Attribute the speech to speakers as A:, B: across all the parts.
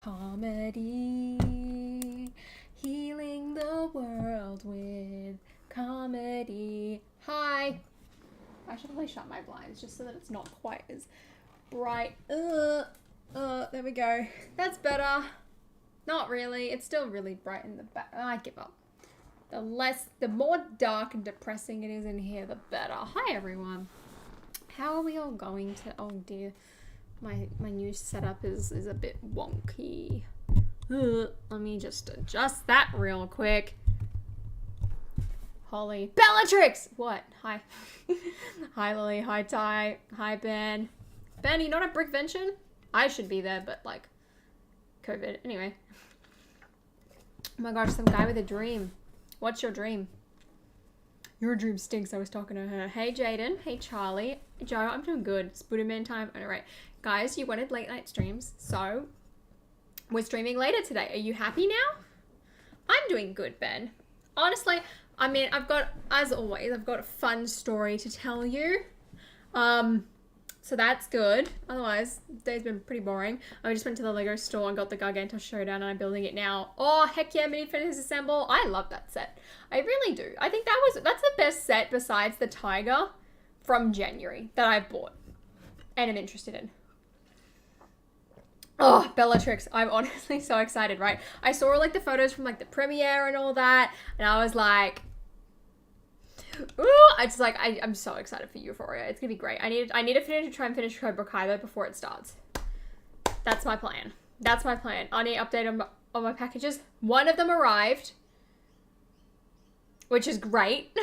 A: Comedy, healing the world with comedy. Hi. I should probably shut my blinds just so that it's not quite as bright. There we go. That's better. Not really. It's still really bright in the back. I give up. The more dark and depressing it is in here, the better. Hi, everyone. How are we all going to... Oh, dear. My new setup is a bit wonky. Let me just adjust that real quick. Holly. Bellatrix! What? Hi. Hi, Lily. Hi, Ty. Hi, Ben. Ben, you not at Brickvention? I should be there, but, like, COVID. Anyway. Oh my gosh, some guy with a dream. What's your dream? Your dream stinks. I was talking to her. Hey, Jaden. Hey, Charlie. Joe, I'm doing good. Spiderman time. All right. Guys, you wanted late night streams, so we're streaming later today. Are you happy now? I'm doing good, Ben. Honestly, I mean, as always, I've got a fun story to tell you. So that's good. Otherwise, the day's been pretty boring. I just went to the Lego store and got the Gargantos Showdown and I'm building it now. Oh, heck yeah, Mini Finish Assemble. I love that set. I really do. I think that's the best set besides the Tiger from January that I bought and am interested in. Oh, Bellatrix. I'm honestly so excited, right? I saw like the photos from like the premiere and all that, and I was like, ooh, I'm so excited for Euphoria. It's gonna be great. I need to try and finish Cobra Kai though before it starts. That's my plan. I need to update on my packages. One of them arrived, which is great.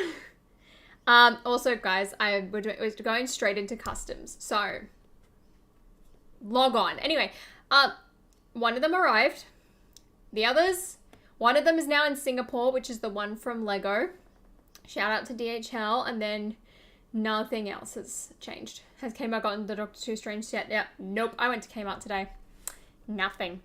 A: Also, guys, we're going straight into customs, so log on. Anyway, one of them arrived. One of them is now in Singapore, which is the one from Lego. Shout out to DHL, and then nothing else has changed. Has Kmart gotten the Doctor Who Strange set? Yeah, nope. I went to Kmart today. Nothing.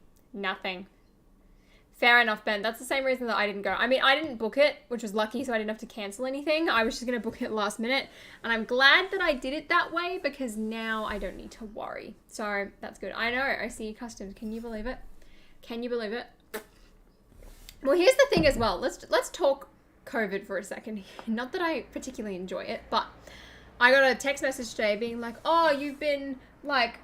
A: Fair enough, Ben. That's the same reason that I didn't go. I mean, I didn't book it, which was lucky, so I didn't have to cancel anything. I was just going to book it last minute, and I'm glad that I did it that way because now I don't need to worry. So that's good. I know. I see customs. Can you believe it? Well, here's the thing as well. Let's talk COVID for a second. Not that I particularly enjoy it, but I got a text message today being like, oh, you've been like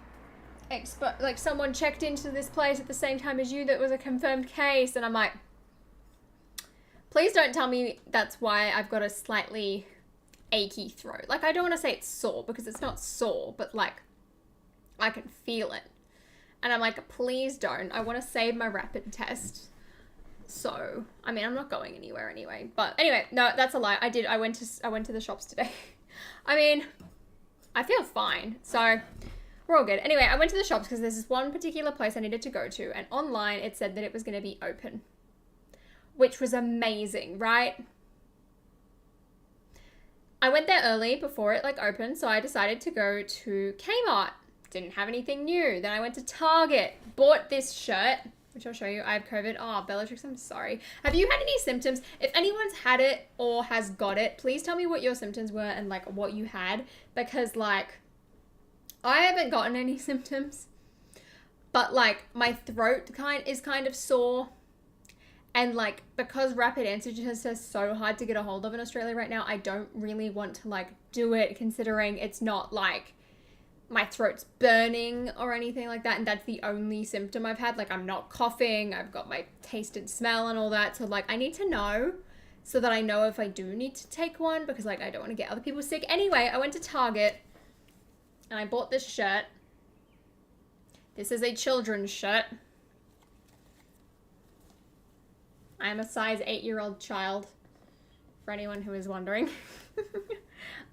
A: someone checked into this place at the same time as you that was a confirmed case, and I'm like, please don't tell me that's why I've got a slightly achy throat. Like, I don't want to say it's sore because it's not sore, but like I can feel it, and I'm like, please don't. I want to save my rapid test. So, I mean, I'm not going anywhere anyway. But anyway, no, that's a lie. I went to the shops today. I mean, I feel fine. So, we're all good. Anyway, I went to the shops because there's this one particular place I needed to go to. And online, it said that it was going to be open. Which was amazing, right? I went there early before it, like, opened. So, I decided to go to Kmart. Didn't have anything new. Then I went to Target. Bought this shirt, which I'll show you. I have COVID. Oh, Bellatrix, I'm sorry. Have you had any symptoms? If anyone's had it or has got it, please tell me what your symptoms were and like what you had, because like I haven't gotten any symptoms, but like my throat is kind of sore, and like because rapid antigen tests are so hard to get a hold of in Australia right now, I don't really want to like do it considering it's not like my throat's burning or anything like that, and that's the only symptom I've had. Like, I'm not coughing, I've got my taste and smell and all that, so like I need to know so that I know if I do need to take one, because like I don't want to get other people sick. Anyway, I went to Target and I bought this shirt. This is a children's shirt. I am a size 8-year-old child, for anyone who is wondering.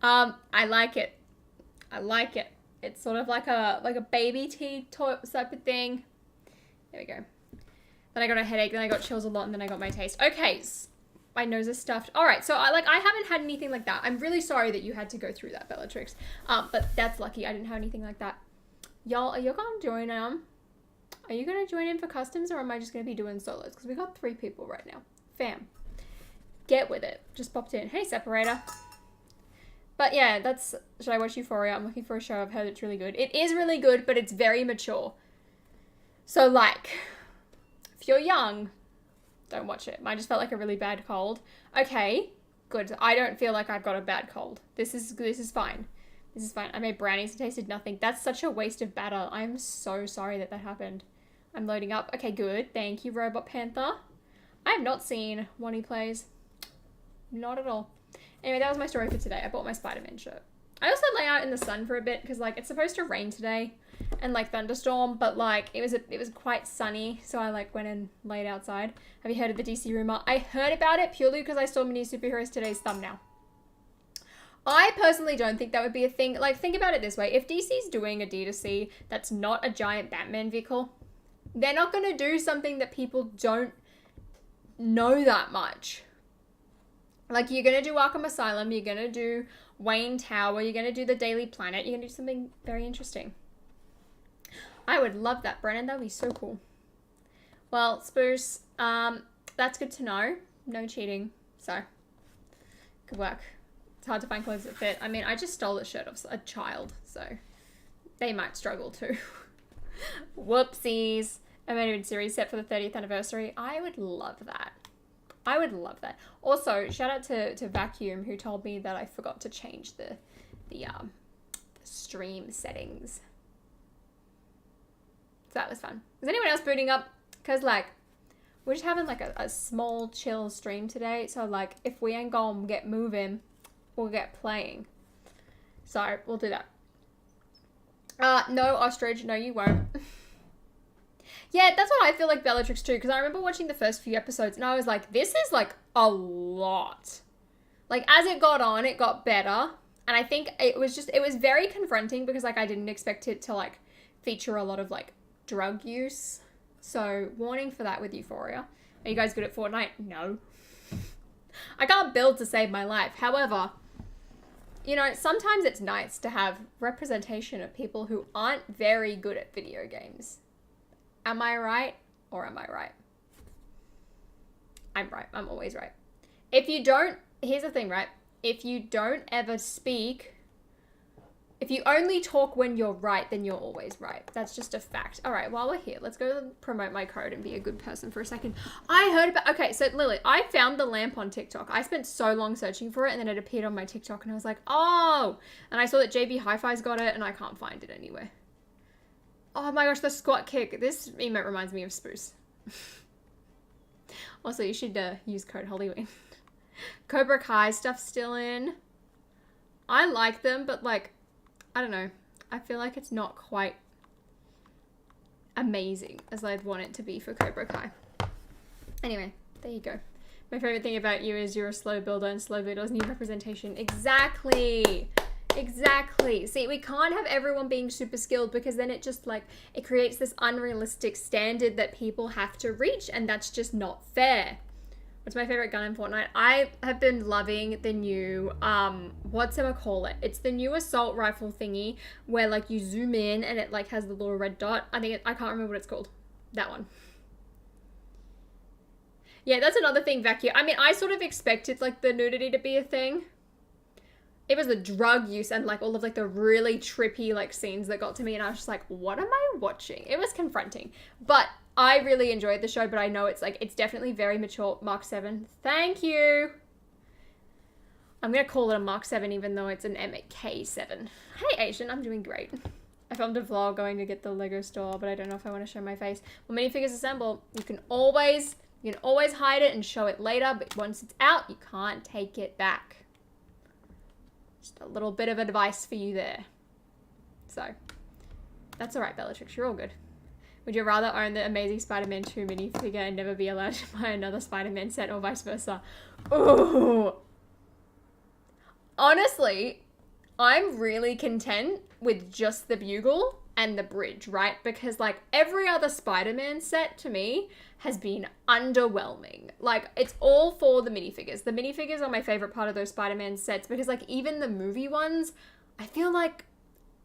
A: I like it. It's sort of like a baby tee type of thing. There we go. Then I got a headache, then I got chills a lot, and then I got my taste. Okay, my nose is stuffed. All right, so I haven't had anything like that. I'm really sorry that you had to go through that, Bellatrix. But that's lucky. I didn't have anything like that. Y'all, are you gonna join Are you gonna join in for customs, or am I just gonna be doing solos? Because we got 3 people right now. Fam, get with it. Just popped in. Hey, separator. But yeah, should I watch Euphoria? I'm looking for a show. I've heard it's really good. It is really good, but it's very mature. So like, If you're young, don't watch it. Mine just felt like a really bad cold. Okay, good. I don't feel like I've got a bad cold. This is fine. This is fine. I made brownies and tasted nothing. That's such a waste of batter. I'm so sorry that happened. I'm loading up. Okay, good. Thank you, Robot Panther. I have not seen One He Plays. Not at all. Anyway, that was my story for today. I bought my Spider-Man shirt. I also lay out in the sun for a bit because, like, it's supposed to rain today and, like, thunderstorm, but, like, it was quite sunny, so I, like, went and laid outside. Have you heard of the DC rumor? I heard about it purely because I saw Mini Superheroes Today's thumbnail. I personally don't think that would be a thing. Like, think about it this way. If DC's doing a D2C that's not a giant Batman vehicle, they're not going to do something that people don't know that much. Like, you're going to do Arkham Asylum, you're going to do Wayne Tower, you're going to do the Daily Planet, you're going to do something very interesting. I would love that, Brennan. That would be so cool. Well, Spruce, that's good to know. No cheating. So, good work. It's hard to find clothes that fit. I mean, I just stole a shirt of a child, so they might struggle too. Whoopsies. Animated series set for the 30th anniversary. I would love that. I would love that. Also, shout out to Vacuum, who told me that I forgot to change the stream settings. So that was fun. Is anyone else booting up? Because, like, we're just having, like, a small, chill stream today. So, like, if we ain't gonna get moving, we'll get playing. So, we'll do that. No, Ostrich. No, you won't. Yeah, that's what I feel like Bellatrix too, because I remember watching the first few episodes and I was like, this is like a lot. Like, as it got on, it got better. And I think it was very confronting because, like, I didn't expect it to, like, feature a lot of, like, drug use. So, warning for that with Euphoria. Are you guys good at Fortnite? No. I can't build to save my life. However, you know, sometimes it's nice to have representation of people who aren't very good at video games. Am I right or am I right? I'm right. I'm always right. If you don't, here's the thing, right? If you don't ever speak, if you only talk when you're right, then you're always right. That's just a fact. All right, while we're here, let's go promote my code and be a good person for a second. I heard about, okay, so Lily, I found the lamp on TikTok. I spent so long searching for it and then it appeared on my TikTok and I was like, oh, and I saw that JB Hi-Fi's got it and I can't find it anywhere. Oh my gosh, the squat kick. This emote reminds me of Spruce. Also, you should use code Hollywood. Cobra Kai stuff still in. I like them, but, like, I don't know. I feel like it's not quite amazing as I'd want it to be for Cobra Kai. Anyway, there you go. My favorite thing about you is you're a slow builder and slow builders need representation. Exactly. Exactly. See, we can't have everyone being super skilled because then it just, like, it creates this unrealistic standard that people have to reach, and that's just not fair. What's my favorite gun in Fortnite? I have been loving the new, whatchamacallit? It's the new assault rifle thingy where, like, you zoom in and it, like, has the little red dot. I can't remember what it's called. That one. Yeah, that's another thing, Vacuum. I mean, I sort of expected, like, the nudity to be a thing. It was the drug use and, like, all of, like, the really trippy, like, scenes that got to me, and I was just like, what am I watching? It was confronting. But I really enjoyed the show, but I know it's, like, it's definitely very mature. Mark 7. Thank you. I'm going to call it a Mark 7 even though it's an MK7. Hey, Asian. I'm doing great. I filmed a vlog going to get the Lego store, but I don't know if I want to show my face. When minifigures assemble, you can always hide it and show it later, but once it's out, you can't take it back. Just a little bit of advice for you there. So, that's alright, Bellatrix. You're all good. Would you rather own the Amazing Spider-Man 2 minifigure and never be allowed to buy another Spider-Man set or vice versa? Ooh. Honestly, I'm really content with just the bugle and the bridge, right? Because, like, every other Spider-Man set to me has been underwhelming. Like, it's all for the minifigures. The minifigures are my favorite part of those Spider-Man sets because, like, even the movie ones, I feel like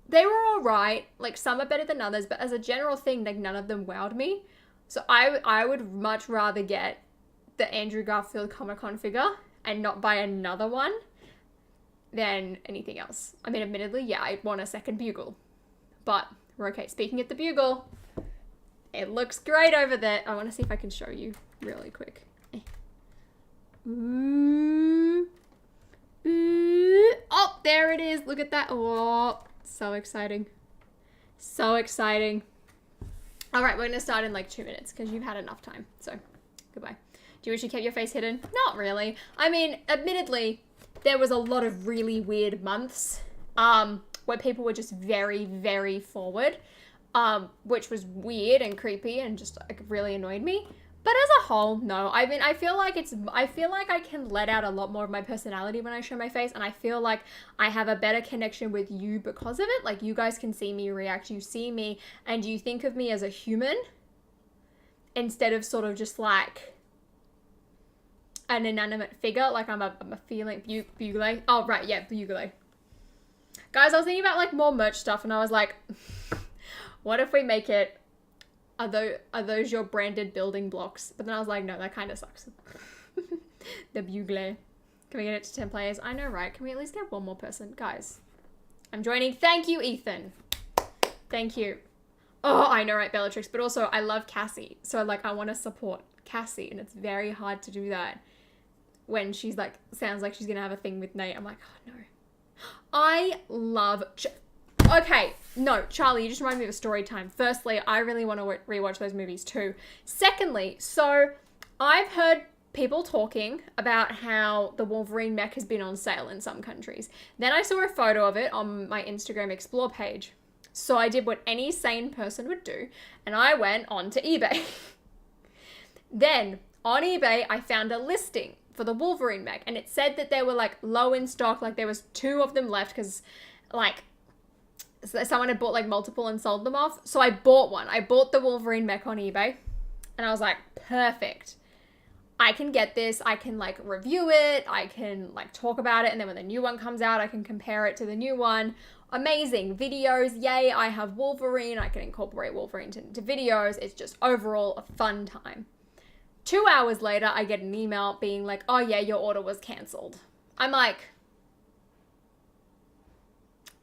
A: they were all right. Like, some are better than others, but as a general thing, like, none of them wowed me. So I would much rather get the Andrew Garfield Comic-Con figure and not buy another one than anything else. I mean, admittedly, yeah, I'd want a second bugle. But we're okay. Speaking of the bugle, It looks great over there. I want to see if I can show you really quick. Ooh. Ooh. Oh, there it is. Look at that. Oh, so exciting. So exciting. All right, we're going to start in like 2 minutes because you've had enough time. So, goodbye. Do you wish you kept your face hidden? Not really. I mean, admittedly, there was a lot of really weird months where people were just very, very forward, which was weird and creepy and just like really annoyed me. But as a whole, no. I mean, I feel like I can let out a lot more of my personality when I show my face, and I feel like I have a better connection with you because of it. Like, you guys can see me react, you see me, and you think of me as a human instead of sort of just like an inanimate figure. Like, I'm a feeling, bugle. Oh, right, yeah, bugle. Guys, I was thinking about like more merch stuff, and I was like, what if we make it, are those your branded building blocks? But then I was like, no, that kind of sucks. The bugle. Can we get it to 10 players? I know, right? Can we at least get one more person? Guys, I'm joining. Thank you, Ethan. Thank you. Oh, I know, right, Bellatrix? But also, I love Cassie. So, like, I want to support Cassie, and it's very hard to do that when she's, like, sounds like she's going to have a thing with Nate. I'm like, oh, no. I love... Okay, no, Charlie, you just reminded me of a story time. Firstly, I really want to rewatch those movies too. Secondly, so I've heard people talking about how the Wolverine mech has been on sale in some countries. Then I saw a photo of it on my Instagram Explore page. So I did what any sane person would do, and I went onto eBay. Then, on eBay, I found a listing for the Wolverine mech, and it said that they were, like, low in stock, like, there was 2 of them left, because, like, someone had bought like multiple and sold them off. So I bought one. I bought the Wolverine mech on eBay, and I was like, perfect. I can get this. I can like review it. I can like talk about it. And then when the new one comes out, I can compare it to the new one. Amazing videos. Yay. I have Wolverine. I can incorporate Wolverine into videos. It's just overall a fun time. 2 hours later, I get an email being like, oh yeah, your order was canceled. I'm like,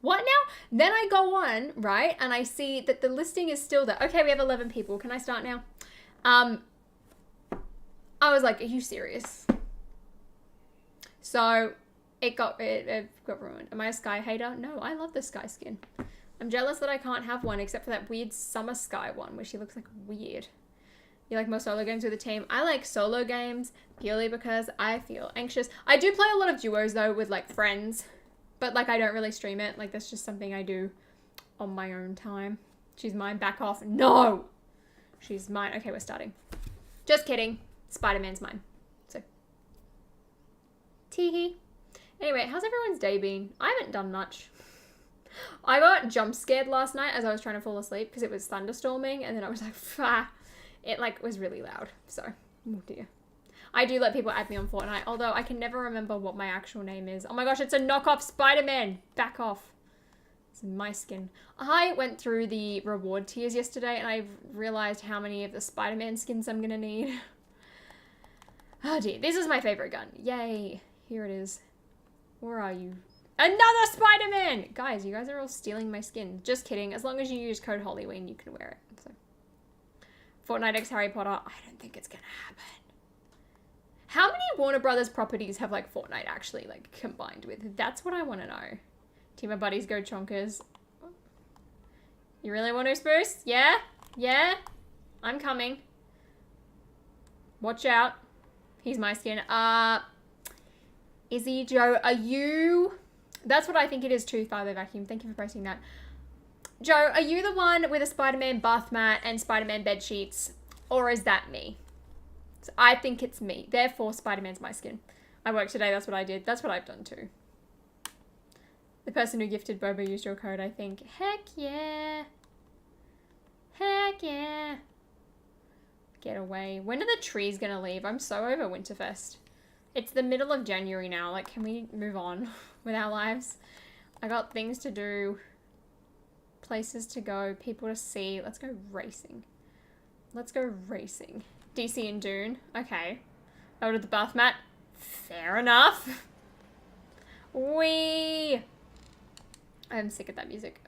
A: what now? Then I go on, right, and I see that the listing is still there. Okay, we have 11 people. Can I start now? I was like, are you serious? So it got ruined. Am I a Sky hater? No, I love the Sky skin. I'm jealous that I can't have one except for that weird Summer Sky one where she looks like weird. You like more solo games with a team? I like solo games purely because I feel anxious. I do play a lot of duos though with like friends. But, like, I don't really stream it. Like, that's just something I do on my own time. She's mine. Back off. No! She's mine. Okay, we're starting. Just kidding. Spider-Man's mine. So. Teehee. Anyway, how's everyone's day been? I haven't done much. I got jump scared last night as I was trying to fall asleep because it was thunderstorming. And then I was like, ah. It, like, was really loud. So, oh dear. I do let people add me on Fortnite, although I can never remember what my actual name is. Oh my gosh, it's a knockoff Spiderman. Back off. It's my skin. I went through the reward tiers yesterday, and I realized how many of the Spider-Man skins I'm going to need. Oh dear, this is my favorite gun. Yay. Here it is. Where are you? Another Spider-Man! Guys, you guys are all stealing my skin. Just kidding. As long as you use code Halloween, you can wear it. So, Fortnite x Harry Potter. I don't think it's going to happen. How many Warner Brothers properties have, like, Fortnite actually, like, combined with? That's what I want to know. Team of buddies go chonkers. You really want to spruce? Yeah? Yeah? I'm coming. Watch out. He's my skin. Izzy, Joe, are you... That's what I think it is too, Father Vacuum. Thank you for posting that. Joe, are you the one with a Spider-Man bath mat and Spider-Man bed sheets? Or is that me? So I think it's me. Therefore, Spider-Man's my skin. I worked today. That's what I did. That's what I've done too. The person who gifted Boba used your code, I think. Heck yeah. Heck yeah. Get away. When are the trees gonna leave? I'm so over Winterfest. It's the middle of January now. Like, can we move on with our lives? I got things to do. Places to go. People to see. Let's go racing. Let's go racing. DC and Dune. Okay. Over to the bath mat. Fair enough. Wee. I'm sick of that music.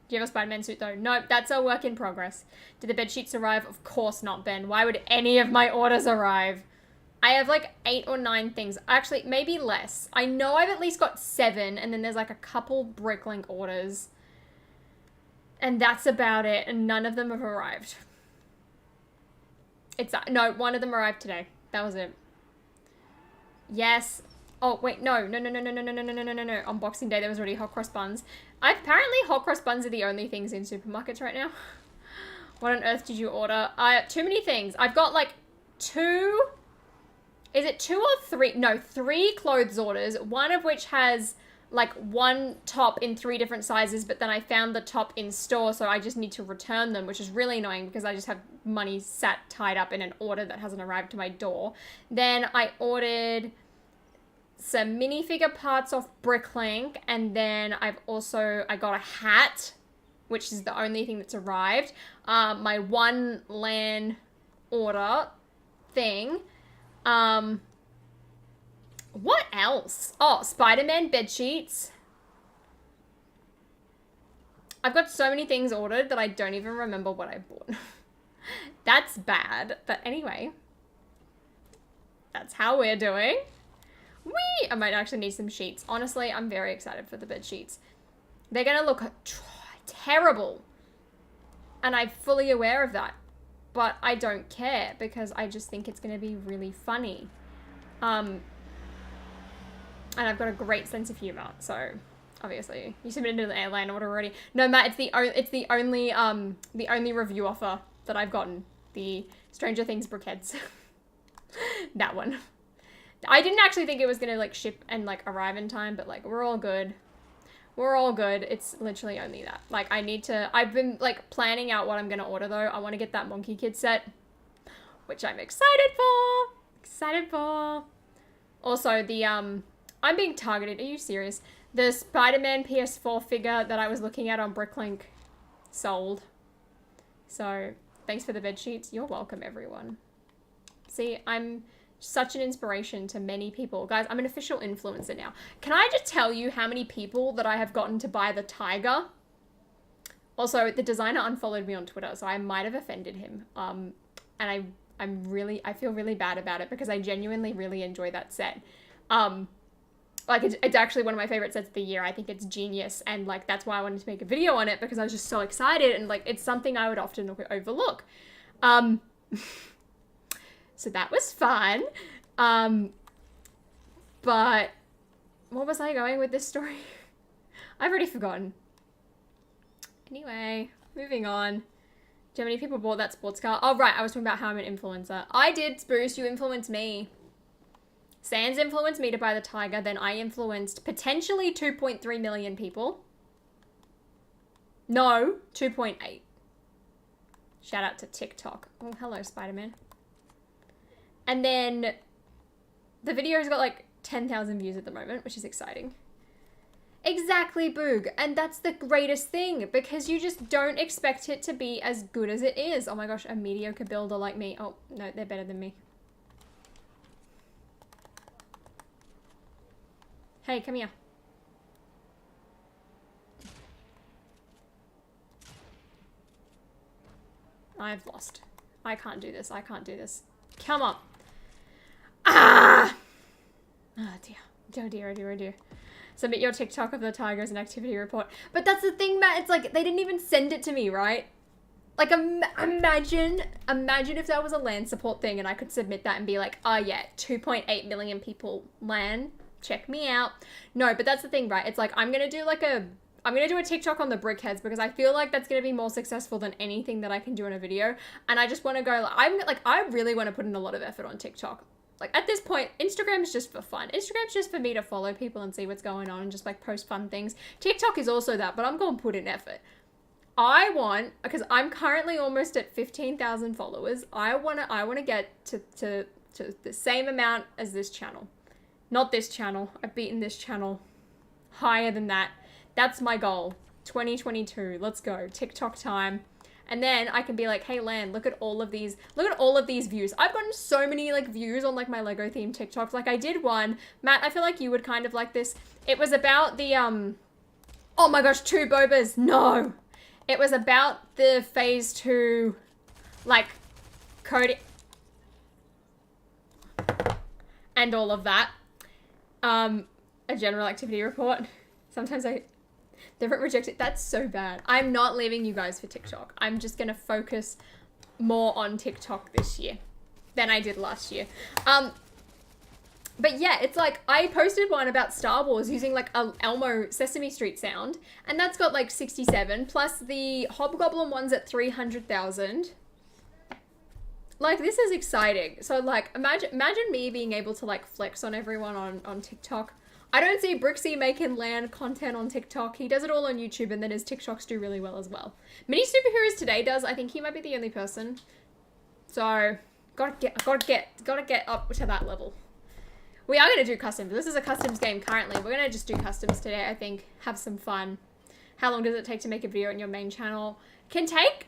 A: Do you have a Spider-Man suit though? Nope, that's a work in progress. Did the bed sheets arrive? Of course not, Ben. Why would any of my orders arrive? I have like 8 or 9 things. Actually, maybe less. I know I've at least got 7, and then there's like a couple Bricklink orders. And that's about it, and none of them have arrived. No, one of them arrived today. That was it. Yes. Oh, wait, no. On Boxing Day, there was already hot cross buns. Apparently, hot cross buns are the only things in supermarkets right now. What on earth did you order? Too many things. I've got, like, 2... Is it 2 or 3? No, 3 clothes orders. One of which has, like, 1 top in 3 different sizes, but then I found the top in store, so I just need to return them, which is really annoying because I just have money tied up in an order that hasn't arrived to my door. Then I ordered some minifigure parts off Bricklink, and then I got a hat, which is the only thing that's arrived. My 1 LAN order thing. What else? Oh, Spiderman bed sheets. I've got so many things ordered that I don't even remember what I bought. That's bad, but anyway. That's how we're doing. I might actually need some sheets. Honestly, I'm very excited for the bed sheets. They're gonna look terrible. And I'm fully aware of that. But I don't care because I just think it's gonna be really funny. And I've got a great sense of humor, so obviously you submitted an airline order already. No, Matt, it's the only review offer that I've gotten. The Stranger Things briquettes. That one. I didn't actually think it was gonna like ship and like arrive in time, but like we're all good. We're all good. It's literally only that. Like I've been like planning out what I'm gonna order though. I want to get that Monkey Kid set, which I'm excited for. Also the I'm being targeted. Are you serious? The Spider-Man PS4 figure that I was looking at on Bricklink sold. So thanks for the bed sheets. You're welcome, everyone. See, I'm such an inspiration to many people. Guys, I'm an official influencer now. Can I just tell you how many people that I have gotten to buy the tiger? Also, the designer unfollowed me on Twitter, so I might have offended him. And I feel really bad about it because I genuinely really enjoy that set. Like it's actually one of my favorite sets of the year. I think it's genius, and like that's why I wanted to make a video on it because I was just so excited, and like it's something I would often overlook. So that was fun. But what was I going with this story? I've already forgotten. Anyway, moving on. Do you have any people bought that sports car? Oh, right. I was talking about how I'm an influencer. I did, Spruce. You influenced me. Sans influenced me to buy the tiger. Then I influenced potentially 2.3 million people. No, 2.8. Shout out to TikTok. Oh, hello, Spider-Man. And then the video's got like 10,000 views at the moment, which is exciting. Exactly, Boog. And that's the greatest thing because you just don't expect it to be as good as it is. Oh my gosh, a mediocre builder like me. Oh, no, they're better than me. Hey, come here. I've lost. I can't do this. I can't do this. Come on. Ah! Oh dear. Oh dear, oh dear, oh dear. Submit your TikTok of the tiger as an activity report. But that's the thing, Matt. It's like, they didn't even send it to me, right? Like, imagine if that was a LAN support thing and I could submit that and be like, oh yeah, 2.8 million people LAN. Check me out. No, but that's the thing, right? It's like, I'm gonna do a TikTok on the brickheads because I feel like that's going to be more successful than anything that I can do in a video. And I just want to go, I really want to put in a lot of effort on TikTok. Like at this point, Instagram's just for fun. Instagram's just for me to follow people and see what's going on and just like post fun things. TikTok is also that, but I'm going to put in effort. Because I'm currently almost at 15,000 followers. I want to get to the same amount as this channel. Not this channel. I've beaten this channel higher than that. That's my goal. 2022. Let's go. TikTok time. And then I can be like, hey, Lan, look at all of these views. I've gotten so many like views on like my Lego themed TikToks. Like I did one. Matt, I feel like you would kind of like this. It was about the, oh my gosh, 2 bobas. No. It was about the phase 2, like, coding and all of that. A general activity report. Sometimes I different rejected. That's so bad. I'm not leaving you guys for TikTok. I'm just gonna focus more on TikTok this year than I did last year. But yeah, it's like, I posted one about Star Wars using like a Elmo Sesame Street sound, and that's got like 67, plus the Hobgoblin one's at 300,000. Like, this is exciting. So like, imagine me being able to like flex on everyone on TikTok. I don't see Brixie making land content on TikTok. He does it all on YouTube, and then his TikToks do really well as well. Mini Superheroes Today does. I think he might be the only person. So gotta get up to that level. We are going to do customs. This is a customs game currently. We're going to just do customs today, I think. Have some fun. How long does it take to make a video on your main channel? Can take,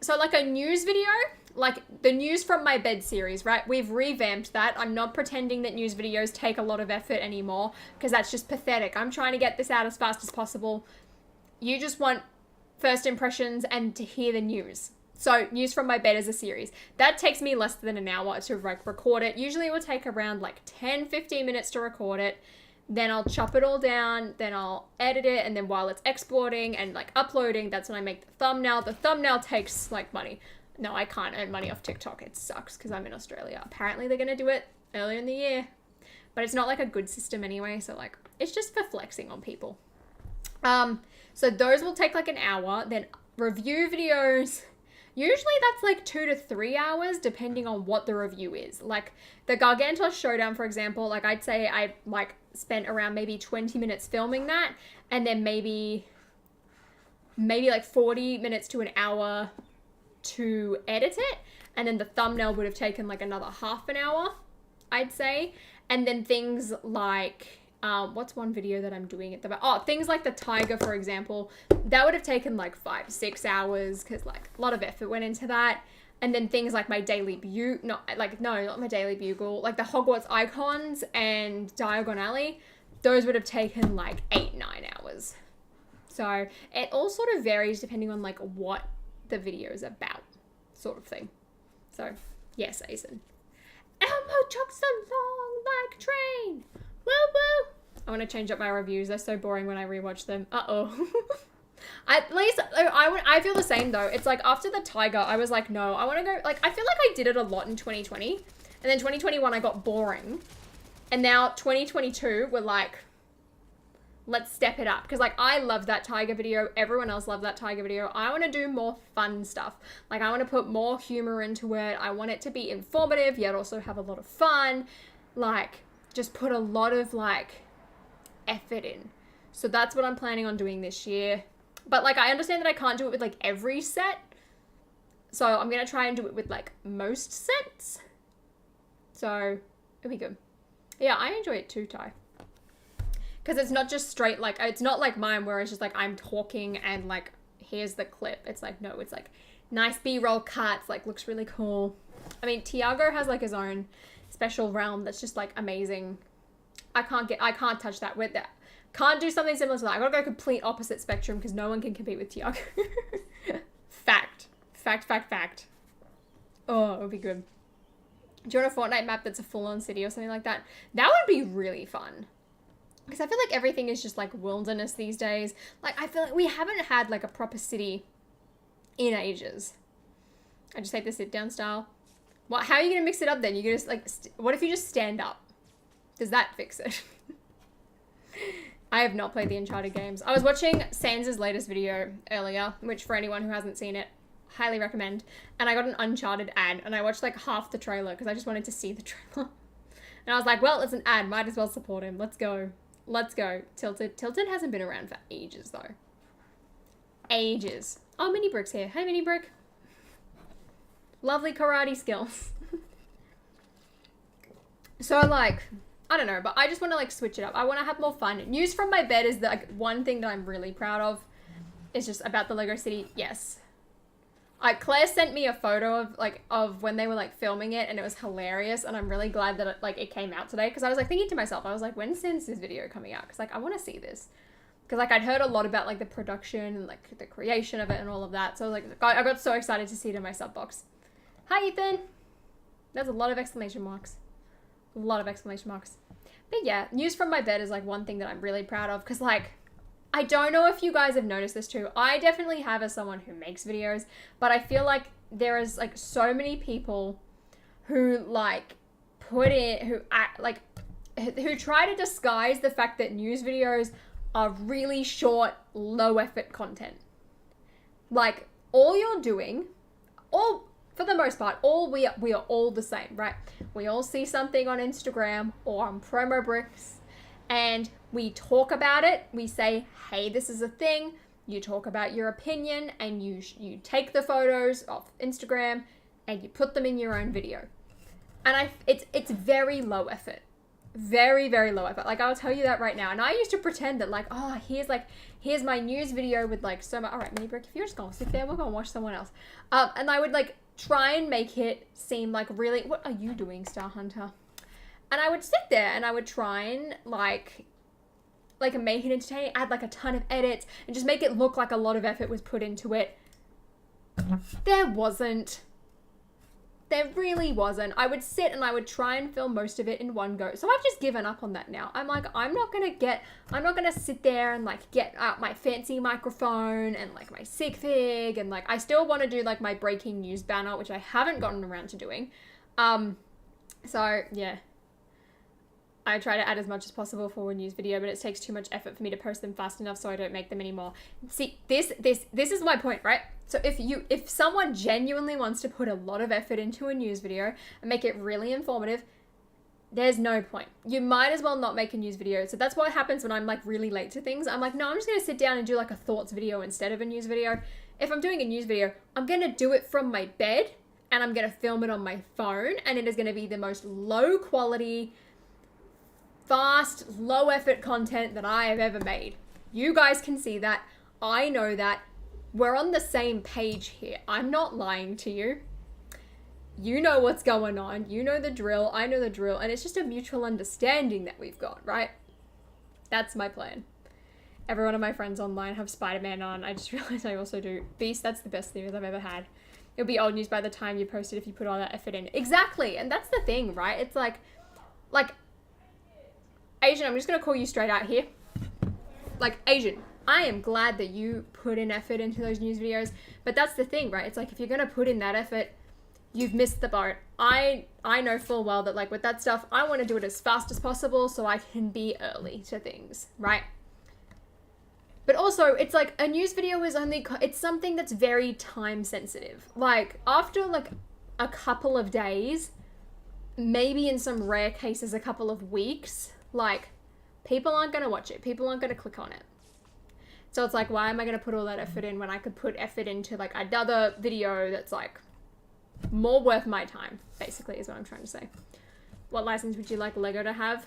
A: so like a news video, like the news from my bed series, right? We've revamped that. I'm not pretending that news videos take a lot of effort anymore, because that's just pathetic. I'm trying to get this out as fast as possible. You just want first impressions and to hear the news. So, news from my bed is a series. That takes me less than an hour to like record it. Usually it will take around like 10-15 minutes to record it. Then I'll chop it all down, then I'll edit it, and then while it's exporting and like uploading, that's when I make the thumbnail. The thumbnail takes like money. No, I can't earn money off TikTok. It sucks because I'm in Australia. Apparently they're going to do it earlier in the year. But it's not like a good system anyway, so like, it's just for flexing on people. So those will take like an hour. Then review videos, usually that's like 2 to 3 hours depending on what the review is. Like the Gargantos Showdown, for example, like I'd say I like spent around maybe 20 minutes filming that, and then maybe like 40 minutes to an hour to edit it, and then the thumbnail would have taken like another half an hour, I'd say. And then things like what's one video that I'm doing at the back? Oh, things like the tiger, for example, that would have taken like 5-6 hours because like a lot of effort went into that. And then things like my daily bugle, not my daily bugle, like the Hogwarts icons and Diagon Alley, those would have taken like 8-9 hours. So it all sort of varies depending on like what the video is about, sort of thing. So yes, Asen. Elmo chucks along like a train. Woo woo. I want to change up my reviews. They're so boring when I rewatch them. Uh-oh. At least, I feel the same though. It's like after the tiger, I was like, no, I want to go, like, I feel like I did it a lot in 2020. And then 2021, I got boring. And now 2022, we're like, let's step it up. Because like, I love that tiger video. Everyone else loved that tiger video. I want to do more fun stuff. Like I want to put more humor into it. I want it to be informative, yet also have a lot of fun. Like, just put a lot of like effort in. So that's what I'm planning on doing this year. But like, I understand that I can't do it with like every set. So I'm going to try and do it with like most sets. So it'll be good. Yeah, I enjoy it too, Ty. Because it's not just straight, like, it's not like mine where it's just like I'm talking and like, here's the clip. It's like, no, it's like nice B-roll cuts, like looks really cool. I mean, Tiago has like his own special realm that's just like amazing. I can't touch that with that. Can't do something similar to that. I gotta go complete opposite spectrum because no one can compete with Tiago. Fact. Oh, it would be good. Do you want a Fortnite map that's a full-on city or something like that? That would be really fun. Because I feel like everything is just like wilderness these days. Like I feel like we haven't had like a proper city in ages. I just hate the sit-down style. What? How are you gonna mix it up then? You gonna just like, what if you just stand up? Does that fix it? I have not played the Uncharted games. I was watching Sans' latest video earlier, which for anyone who hasn't seen it, highly recommend. And I got an Uncharted ad, and I watched like half the trailer because I just wanted to see the trailer. And I was like, well, it's an ad. Might as well support him. Let's go. Let's go. Tilted. Tilted hasn't been around for ages, though. Ages. Oh, Mini Brick's here. Hey, Mini Brick. Lovely karate skills. So, like, I don't know, but I just want to, like, switch it up. I want to have more fun. News from my bed is, the, like, one thing that I'm really proud of. Is just about the Lego City. Yes. Claire sent me a photo of, like, of when they were, like, filming it, and it was hilarious, and I'm really glad that, it came out today, because I was, like, thinking to myself, I was like, when's this video coming out? Because, like, I want to see this. because like I'd heard a lot about like the production and like the creation of it and all of that. So like I got so excited to see it in my sub box. Hi Ethan. There's a lot of exclamation marks. A lot of exclamation marks. But yeah, news from my bed is like one thing that I'm really proud of, because like I don't know if you guys have noticed this too. I definitely have as someone who makes videos, but I feel like there is like so many people who like put in, who act like, who try to disguise the fact that news videos are really short, low effort content. Like all you're doing, all for the most part, we are all the same, right? We all see something on Instagram or on Promo Bricks, and we talk about it. We say, hey, this is a thing. You talk about your opinion, and you take the photos off Instagram and you put them in your own video. And it's very low effort. Very, very low effort. Like, I'll tell you that right now. And I used to pretend that, like, oh, here's my news video with, like, so much. All right, Mini Brick, if you're just going to sit there, we're going to watch someone else. And I would, like, try and make it seem, like, really, what are you doing, Star Hunter? And I would sit there and I would try and, like make it entertaining, add, like, a ton of edits, and just make it look like a lot of effort was put into it. There wasn't. There really wasn't. I would sit and I would try and film most of it in one go. So I've just given up on that now. I'm like, I'm not gonna sit there and like get out my fancy microphone and like my sig fig, and like I still want to do like my breaking news banner, which I haven't gotten around to doing. So yeah. I try to add as much as possible for a news video, but it takes too much effort for me to post them fast enough, so I don't make them anymore. See, this is my point, right? So if someone genuinely wants to put a lot of effort into a news video and make it really informative, there's no point. You might as well not make a news video. So that's what happens when I'm like really late to things. I'm like, no, I'm just gonna sit down and do like a thoughts video instead of a news video. If I'm doing a news video, I'm gonna do it from my bed and I'm gonna film it on my phone, and it is gonna be the most low quality, fast, low effort content that I have ever made. You guys can see that. I know that. We're on the same page here. I'm not lying to you. You know what's going on. You know the drill. I know the drill. And it's just a mutual understanding that we've got, right? That's my plan. Every one of my friends online have Spiderman on. I just realized I also do. Beast, that's the best news I've ever had. It'll be old news by the time you post it if you put all that effort in. Exactly. And that's the thing, right? It's like Asian, I'm just going to call you straight out here. Like, Asian, I am glad that you put in effort into those news videos, but that's the thing, right? It's like, if you're going to put in that effort, you've missed the boat. I know full well that, like, with that stuff, I want to do it as fast as possible so I can be early to things, right? But also, it's like, a news video is it's something that's very time sensitive. Like, after, like, a couple of days, maybe in some rare cases, a couple of weeks, like, people aren't going to watch it. People aren't going to click on it. So it's like, why am I going to put all that effort in when I could put effort into, like, another video that's, like, more worth my time, basically, is what I'm trying to say. What license would you like Lego to have?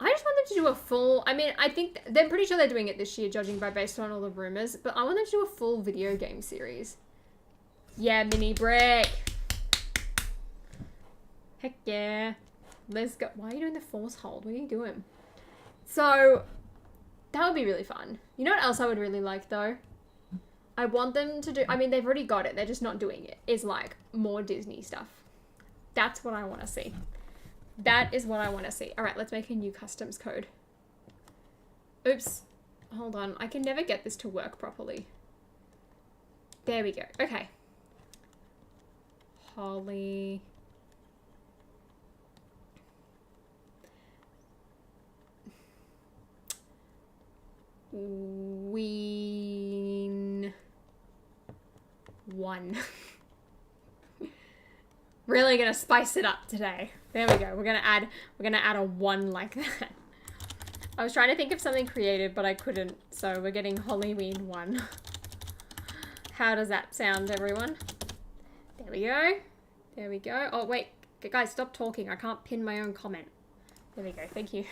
A: I just want them to do a full, I mean, I think, they're pretty sure they're doing it this year, judging by based on all the rumors, but I want them to do a full video game series. Yeah, Mini Brick. Heck yeah. Let's go. Why are you doing the force hold? What are you doing? So, that would be really fun. You know what else I would really like, though? I want them to do, I mean, they've already got it. They're just not doing it. Is, like, more Disney stuff. That's what I want to see. That is what I want to see. All right, let's make a new customs code. Oops. Hold on. I can never get this to work properly. There we go. Okay. Holly. Ween 1. Really gonna spice it up today. There we go. We're gonna add a 1 like that. I was trying to think of something creative, but I couldn't. So we're getting Halloween 1. How does that sound, everyone? There we go. There we go. Oh wait, guys, stop talking. I can't pin my own comment. There we go. Thank you.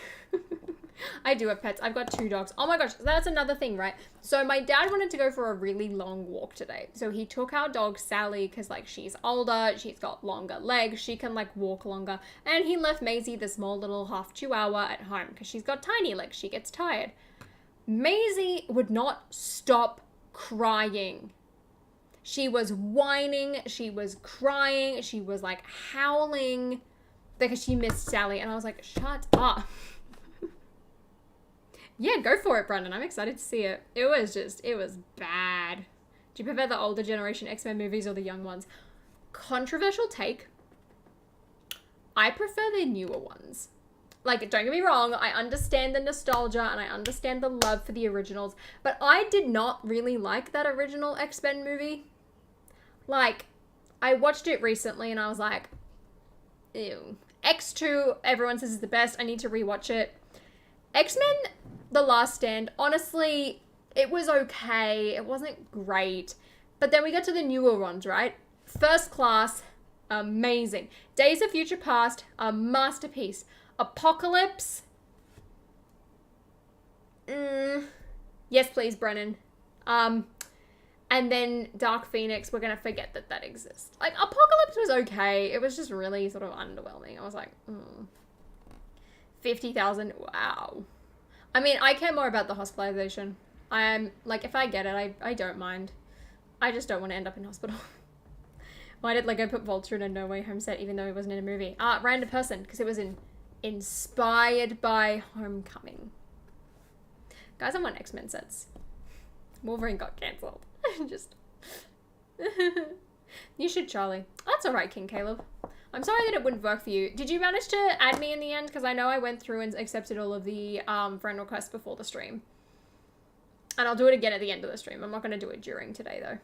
A: I do have pets. I've got 2 dogs. Oh my gosh, that's another thing, right? So my dad wanted to go for a really long walk today. So he took our dog Sally because like she's older, she's got longer legs, she can like walk longer. And he left Maisie, the small little half chihuahua, at home because she's got tiny legs. She gets tired. Maisie would not stop crying. She was whining, she was crying, she was like howling because she missed Sally. And I was like, shut up. Yeah, go for it, Brandon. I'm excited to see it. It was bad. Do you prefer the older generation X-Men movies or the young ones? Controversial take. I prefer the newer ones. Like, don't get me wrong, I understand the nostalgia and I understand the love for the originals, but I did not really like that original X-Men movie. Like, I watched it recently and I was like, ew. X2, everyone says is the best. I need to rewatch it. X-Men The Last Stand, honestly, it was okay. It wasn't great. But then we got to the newer ones, right? First Class, amazing. Days of Future Past, a masterpiece. Apocalypse. Yes, please, Brennan. And then Dark Phoenix, we're going to forget that exists. Like, Apocalypse was okay. It was just really sort of underwhelming. I was like, 50,000, wow. I mean, I care more about the hospitalization. I'm, like, if I get it, I don't mind. I just don't want to end up in hospital. Why did Lego put Vulture in a No Way Home set even though he wasn't in a movie? Random person, because it was inspired by Homecoming. Guys, I want X-Men sets. Wolverine got cancelled. Just... You should, Charlie. That's alright, King Caleb. I'm sorry that it wouldn't work for you. Did you manage to add me in the end? Because I know I went through and accepted all of the friend requests before the stream. And I'll do it again at the end of the stream. I'm not going to do it during today, though.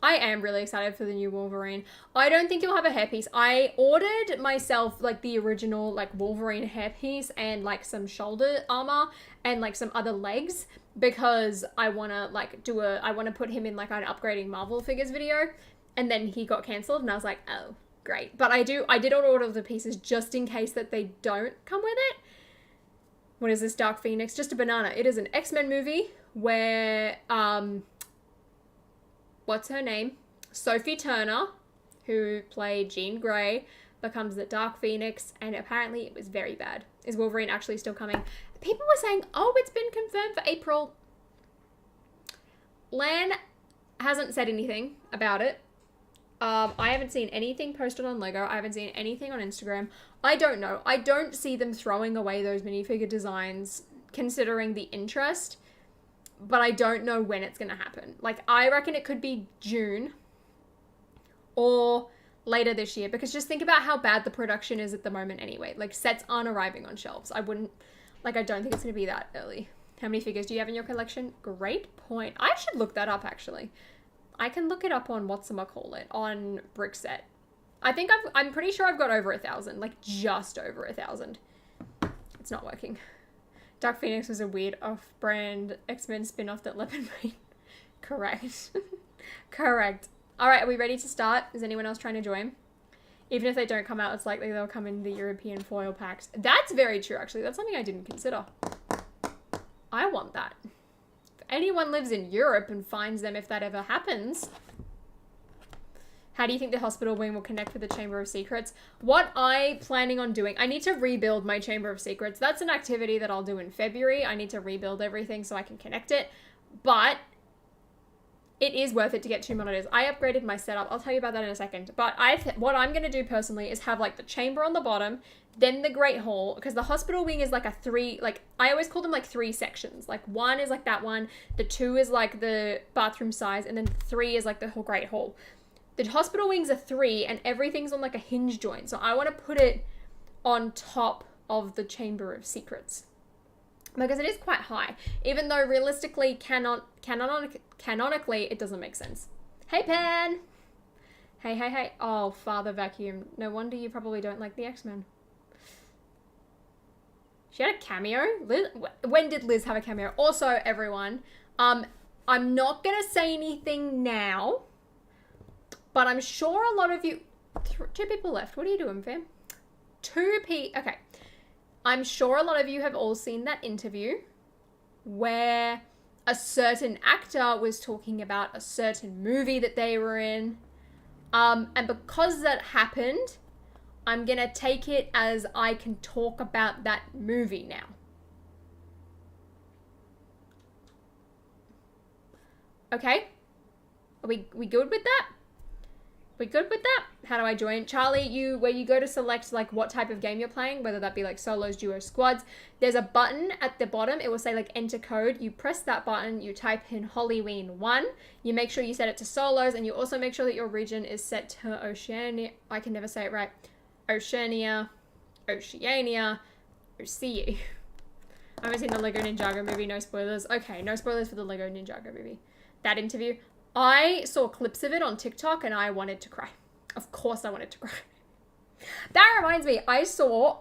A: I am really excited for the new Wolverine. I don't think you'll have a hairpiece. I ordered myself, like, the original, like, Wolverine hairpiece and, like, some shoulder armor and, like, some other legs because I want to, like, I want to put him in, like, an upgrading Marvel figures video. And then he got cancelled and I was like, oh, great. But I did order the pieces just in case that they don't come with it. What is this, Dark Phoenix? Just a banana. It is an X-Men movie where, what's her name? Sophie Turner, who played Jean Grey, becomes the Dark Phoenix, and apparently it was very bad. Is Wolverine actually still coming? People were saying, oh, it's been confirmed for April. Lan hasn't said anything about it. I haven't seen anything posted on Lego. I haven't seen anything on Instagram. I don't know. I don't see them throwing away those minifigure designs, considering the interest. But I don't know when it's going to happen. Like, I reckon it could be June or later this year. Because just think about how bad the production is at the moment anyway. Like, sets aren't arriving on shelves. I don't think it's going to be that early. How many figures do you have in your collection? Great point. I should look that up, actually. I can look it up on whatchamacallit, on Brickset. I'm pretty sure I've got over 1,000. Like, just over 1,000. It's not working. Dark Phoenix was a weird off-brand X-Men spin-off that Leopard made. Correct. Correct. Alright, are we ready to start? Is anyone else trying to join? Even if they don't come out, it's likely they'll come in the European foil packs. That's very true, actually. That's something I didn't consider. I want that. If anyone lives in Europe and finds them, if that ever happens... How do you think the hospital wing will connect with the Chamber of Secrets? What I'm planning on doing, I need to rebuild my Chamber of Secrets. That's an activity that I'll do in February. I need to rebuild everything so I can connect it. But it is worth it to get 2 monitors. I upgraded my setup. I'll tell you about that in a second. But what I'm going to do personally is have like the chamber on the bottom, then the Great Hall, because the hospital wing is like I always call them like 3 sections. Like 1 is like that one, the 2 is like the bathroom size, and then 3 is like the whole Great Hall. The hospital wings are 3 and everything's on like a hinge joint. So I want to put it on top of the Chamber of Secrets. Because it is quite high. Even though realistically, canonically, it doesn't make sense. Hey, Pan! Hey. Oh, Father Vacuum. No wonder you probably don't like the X-Men. She had a cameo? When did Liz have a cameo? Also, everyone, I'm not going to say anything now. But I'm sure a lot of you... 2 people left. What are you doing, fam? 2 people... Okay. I'm sure a lot of you have all seen that interview where a certain actor was talking about a certain movie that they were in. And because that happened, I'm going to take it as I can talk about that movie now. Okay? Are we good with that? We good with that? How do I join? Charlie, where you go to select like what type of game you're playing, whether that be like solos, duos, squads, there's a button at the bottom. It will say like enter code. You press that button, you type in Hollyween1. You make sure you set it to solos, and you also make sure that your region is set to Oceania. I can never say it right. Oceania. I haven't seen the Lego Ninjago movie, no spoilers. Okay, no spoilers for the Lego Ninjago movie. That interview, I saw clips of it on TikTok and I wanted to cry. Of course I wanted to cry. That reminds me, so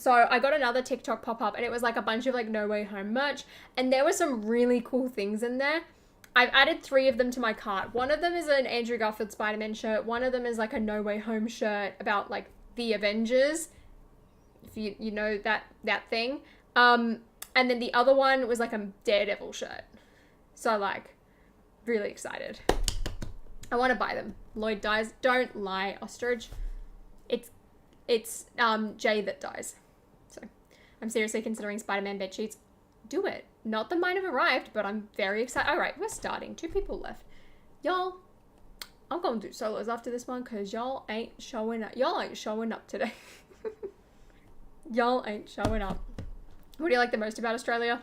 A: I got another TikTok pop up and it was like a bunch of like No Way Home merch, and there were some really cool things in there. I've added 3 of them to my cart. One of them is an Andrew Garfield Spiderman shirt. One of them is like a No Way Home shirt about like the Avengers. If you know that thing. And then the other one was like a Daredevil shirt. So like, really excited. I want to buy them. Lloyd dies. Don't lie, Ostrich. It's Jay that dies. So I'm seriously considering Spider-Man bed sheets. Do it. Not that mine have arrived, but I'm very excited. All right, we're starting. 2 people left. Y'all, I'm going to do solos after this one because y'all ain't showing up. Y'all ain't showing up today. Y'all ain't showing up. What do you like the most about Australia?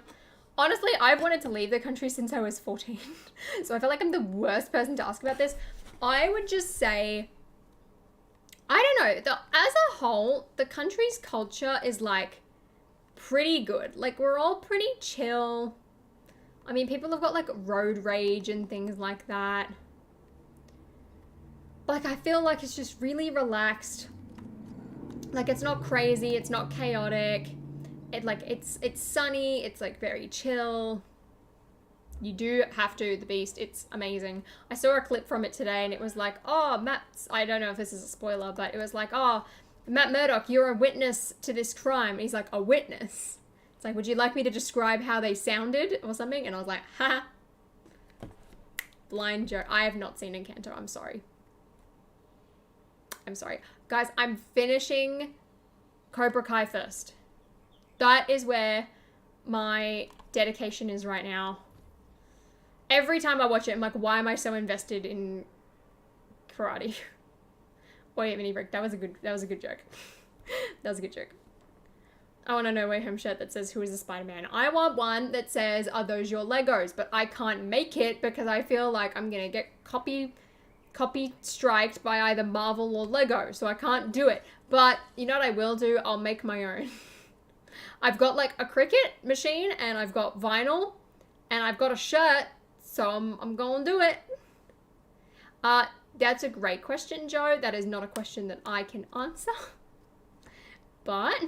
A: Honestly, I've wanted to leave the country since I was 14. So I feel like I'm the worst person to ask about this. I would just say, I don't know, as a whole, the country's culture is like pretty good. Like we're all pretty chill. I mean, people have got like road rage and things like that. Like I feel like it's just really relaxed. Like it's not crazy, it's not chaotic. It's sunny, it's like very chill. You do have to, the Beast, it's amazing. I saw a clip from it today and it was like, oh, I don't know if this is a spoiler, but it was like, oh, Matt Murdock, you're a witness to this crime. And he's like, a witness? It's like, would you like me to describe how they sounded or something? And I was like, ha. Blind joke. I have not seen Encanto, I'm sorry. Guys, I'm finishing Cobra Kai first. That is where my dedication is right now. Every time I watch it, I'm like, why am I so invested in karate? Wait, Mini Rick, that was a good joke. That was a good joke. I want a No Way Home shirt that says, who is the Spider-Man? I want one that says, are those your Legos? But I can't make it because I feel like I'm gonna get copy striked by either Marvel or Lego, so I can't do it. But you know what I will do? I'll make my own. I've got like a Cricut machine and I've got vinyl and I've got a shirt, so I'm gonna do it. That's a great question, Joe. That is not a question that I can answer. But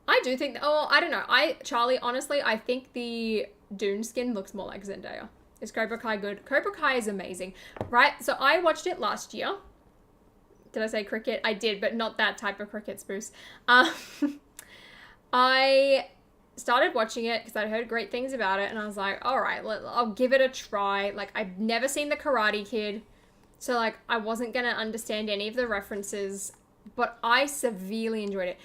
A: I do think, I don't know. Charlie, honestly, I think the Dune skin looks more like Zendaya. Is Cobra Kai good? Cobra Kai is amazing, right? So I watched it last year. Did I say cricket? I did, but not that type of cricket spruce. I started watching it because I heard great things about it, and I was like, all right, I'll give it a try. Like, I've never seen The Karate Kid, so like, I wasn't gonna understand any of the references, but I severely enjoyed it.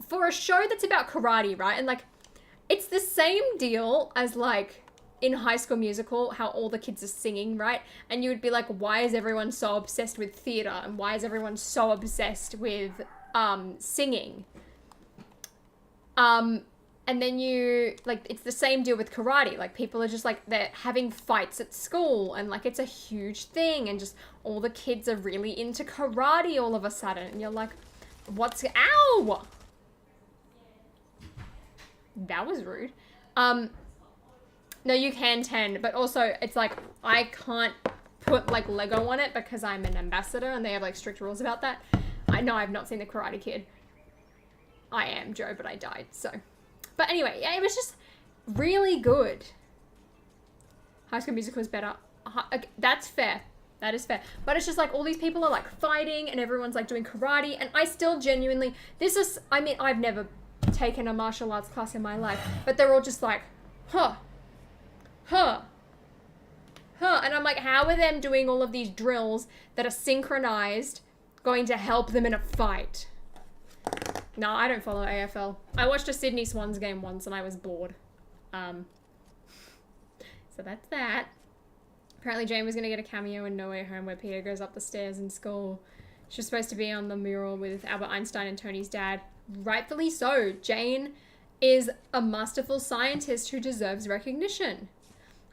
A: For a show that's about karate, right? And like, it's the same deal as like, in High School Musical, how all the kids are singing, right? And you would be like, why is everyone so obsessed with theater? And why is everyone so obsessed with singing? And then it's the same deal with karate. Like, people are just like, they're having fights at school and like, it's a huge thing. And just all the kids are really into karate all of a sudden. And you're like, ow! That was rude. No, you can 10, but also it's like, I can't put like Lego on it because I'm an ambassador and they have like strict rules about that. I know I've not seen The Karate Kid. I am Joe, but I died, so. But anyway, yeah, it was just really good. High School Musical is better. That's fair. That is fair. But it's just like all these people are like fighting and everyone's like doing karate, and I still genuinely, I mean, I've never taken a martial arts class in my life, but they're all just like, huh. And I'm like, how are them doing all of these drills that are synchronized going to help them in a fight? No, I don't follow AFL. I watched a Sydney Swans game once and I was bored. So that's that. Apparently Jane was going to get a cameo in No Way Home where Peter goes up the stairs in school. She was supposed to be on the mural with Albert Einstein and Tony's dad. Rightfully so. Jane is a masterful scientist who deserves recognition.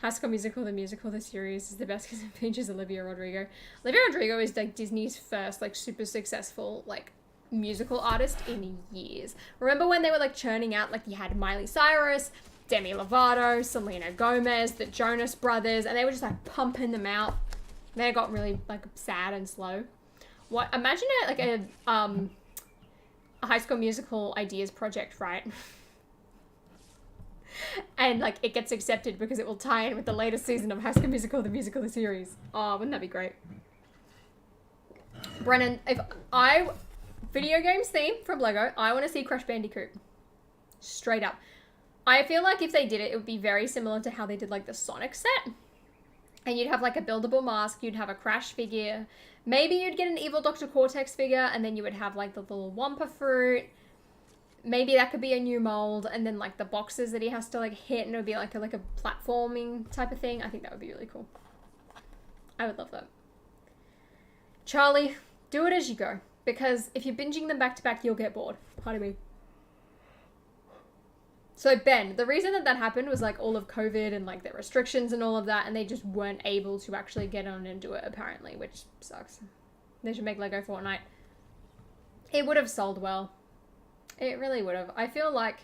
A: High School Musical, the series, is the best because it features Olivia Rodrigo. Olivia Rodrigo is like Disney's first like super successful like musical artist in years. Remember when they were like churning out, like you had Miley Cyrus, Demi Lovato, Selena Gomez, the Jonas Brothers, and they were just like pumping them out. Then it got really like sad and slow. What? Imagine it like a High School Musical ideas project, right? And like it gets accepted because it will tie in with the latest season of High School Musical, the series. Oh, wouldn't that be great? Brennan, video games theme from Lego, I want to see Crash Bandicoot. Straight up. I feel like if they did it, it would be very similar to how they did like the Sonic set. And you'd have like a buildable mask, you'd have a Crash figure, maybe you'd get an evil Dr. Cortex figure, and then you would have like the little Wumpa fruit. Maybe that could be a new mold, and then like the boxes that he has to like hit, and it would be like a platforming type of thing. I think that would be really cool. I would love that. Charlie, do it as you go, because if you're binging them back to back, you'll get bored. Pardon me. So Ben, the reason that happened was like all of COVID and like the restrictions and all of that, and they just weren't able to actually get on and do it apparently, which sucks. They should make Lego Fortnite. It would have sold well. It really would have. I feel like,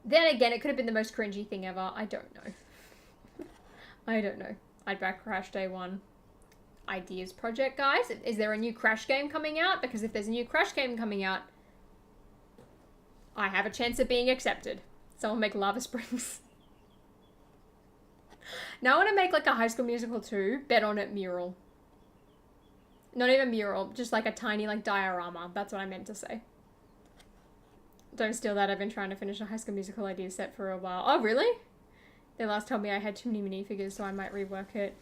A: then again, it could have been the most cringy thing ever. I don't know. I don't know. I'd back Crash Day 1. Ideas project, guys. Is there a new Crash game coming out? Because if there's a new Crash game coming out, I have a chance of being accepted. Someone make Lava Springs. Now I want to make like a High School Musical 2 Bet On It mural. Not even mural, just like a tiny like diorama. That's what I meant to say. Don't steal that. I've been trying to finish a High School Musical idea set for a while. Oh, really? They last told me I had too many minifigures, so I might rework it.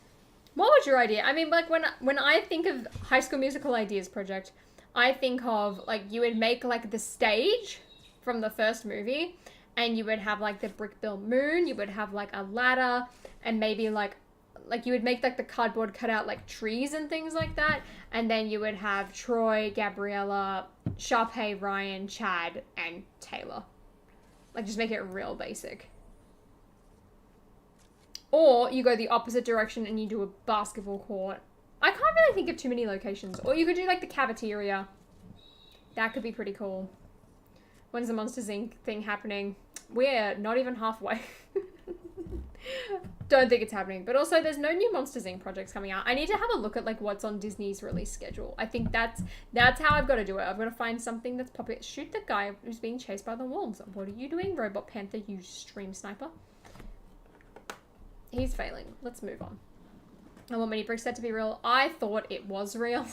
A: What was your idea? I mean, like when I think of High School Musical ideas project, I think of like you would make like the stage from the first movie, and you would have like the brick built moon, you would have like a ladder, and maybe like you would make like the cardboard cut out like trees and things like that, and then you would have Troy, Gabriella, Sharpay, Ryan, Chad, and Taylor. Like just make it real basic. Or you go the opposite direction and you do a basketball court. I can't really think of too many locations. Or you could do like the cafeteria. That could be pretty cool. When's the Monsters Inc. thing happening? We're not even halfway. Don't think it's happening. But also there's no new Monsters Inc. projects coming out. I need to have a look at like what's on Disney's release schedule. I think that's how I've got to do it. I've got to find something that's popular. Shoot the guy who's being chased by the wolves. What are you doing, Robot Panther, you stream sniper? He's failing. Let's move on. I want Mini Brick set to be real. I thought it was real.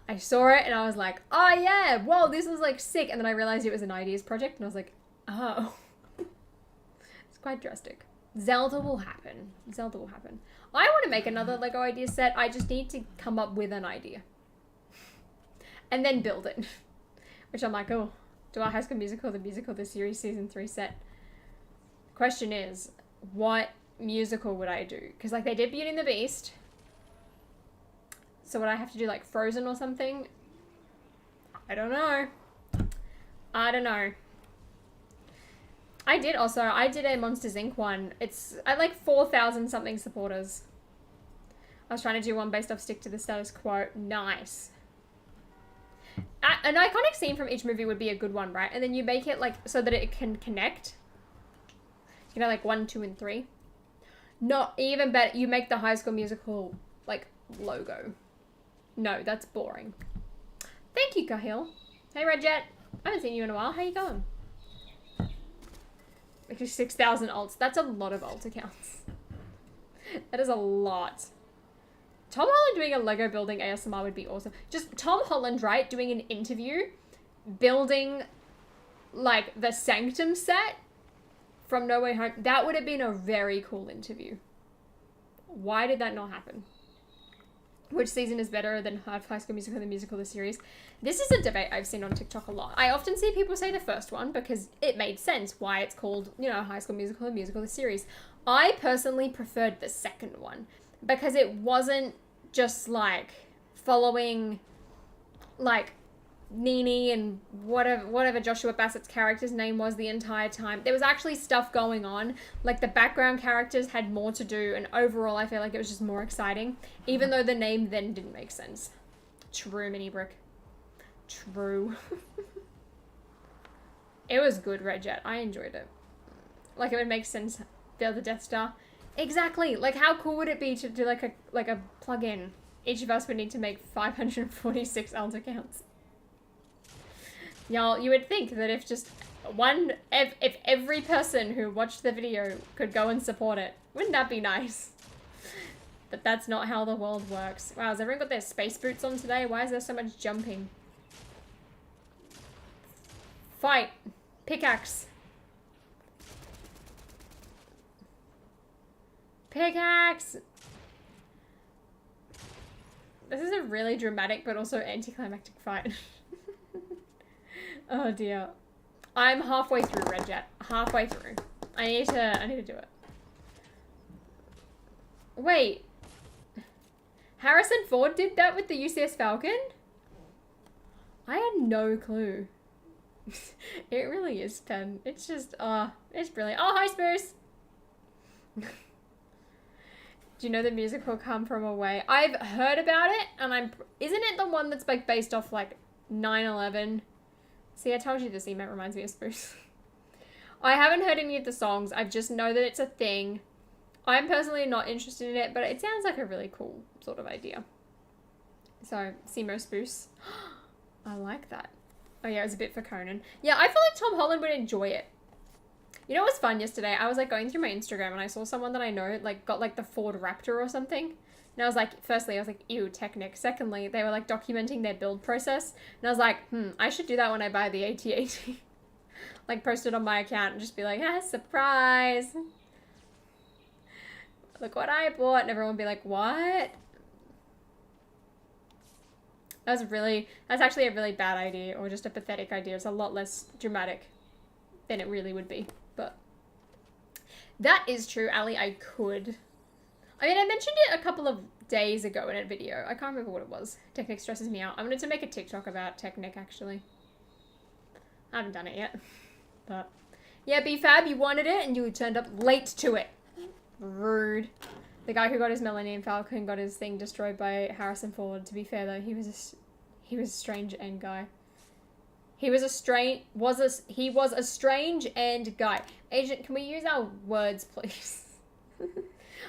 A: I saw it and I was like, oh yeah, whoa, this is like sick. And then I realized it was an ideas project and I was like, oh. It's quite drastic. Zelda will happen. Zelda will happen. I want to make another Lego idea set. I just need to come up with an idea. And then build it. Which I'm like, oh, do I High School Musical, the series, season 3 set? Question is, what musical would I do? Because like they did Beauty and the Beast. So would I have to do like Frozen or something? I don't know. I don't know. I did a Monsters Inc. one. It's at like 4,000 something supporters. I was trying to do one based off Stick to the Status Quo. Nice. An iconic scene from each movie would be a good one, right? And then you make it like so that it can connect. You know, like 1, 2, and 3. Not even better. You make the High School Musical like logo. No, that's boring. Thank you, Cahill. Hey, Red Jet. I haven't seen you in a while. How you going? Actually, 6,000 alts. That's a lot of alt accounts. That is a lot. Tom Holland doing a Lego building ASMR would be awesome. Just Tom Holland, right? Doing an interview, building like the Sanctum set from No Way Home. That would have been a very cool interview. Why did that not happen? Which season is better than High School Musical, the series? This is a debate I've seen on TikTok a lot. I often see people say the first one because it made sense why it's called, you know, High School Musical, the series. I personally preferred the second one because it wasn't just like following like Nene and whatever Joshua Bassett's character's name was the entire time. There was actually stuff going on. Like the background characters had more to do, and overall I feel like it was just more exciting, even though the name then didn't make sense. True, Mini Brick. True. It was good, Red Jet. I enjoyed it. Like it would make sense. Build the Death Star. Exactly. Like how cool would it be to do like a plug-in? Each of us would need to make 546 alt accounts. Y'all, you would think that if just if every person who watched the video could go and support it, wouldn't that be nice? But that's not how the world works. Wow, has everyone got their space boots on today? Why is there so much jumping? Fight. Pickaxe. Pickaxe! This is a really dramatic but also anticlimactic fight. Oh dear. I'm halfway through, Red Jet. Halfway through. I need to do it. Wait. Harrison Ford did that with the UCS Falcon? I had no clue. It really is 10. It's just, it's brilliant. Oh, hi, Spurs! Do you know the music will come from away? I've heard about it, and isn't it the one that's like based off like 9/11? See, I told you this email reminds me of Spruce. I haven't heard any of the songs. I just know that it's a thing. I'm personally not interested in it, but it sounds like a really cool sort of idea. So, Simo Spruce. I like that. Oh yeah, it was a bit for Conan. Yeah, I feel like Tom Holland would enjoy it. You know what was fun yesterday? I was like going through my Instagram and I saw someone that I know like got like the Ford Raptor or something. And I was like, firstly, I was like, ew, Technic. Secondly, they were like documenting their build process. And I was like, I should do that when I buy the AT-AT. Like post it on my account and just be like, surprise. Look what I bought. And everyone would be like, what? That's actually a really bad idea or just a pathetic idea. It's a lot less dramatic than it really would be. But that is true, Ali. I mentioned it a couple of days ago in a video. I can't remember what it was. Technic stresses me out. I wanted to make a TikTok about Technic, actually. I haven't done it yet. But yeah, BFAB, you wanted it and you turned up late to it. Rude. The guy who got his Millennium Falcon got his thing destroyed by Harrison Ford. To be fair though, he was a strange end guy. He was a strange end guy. Agent, can we use our words, please?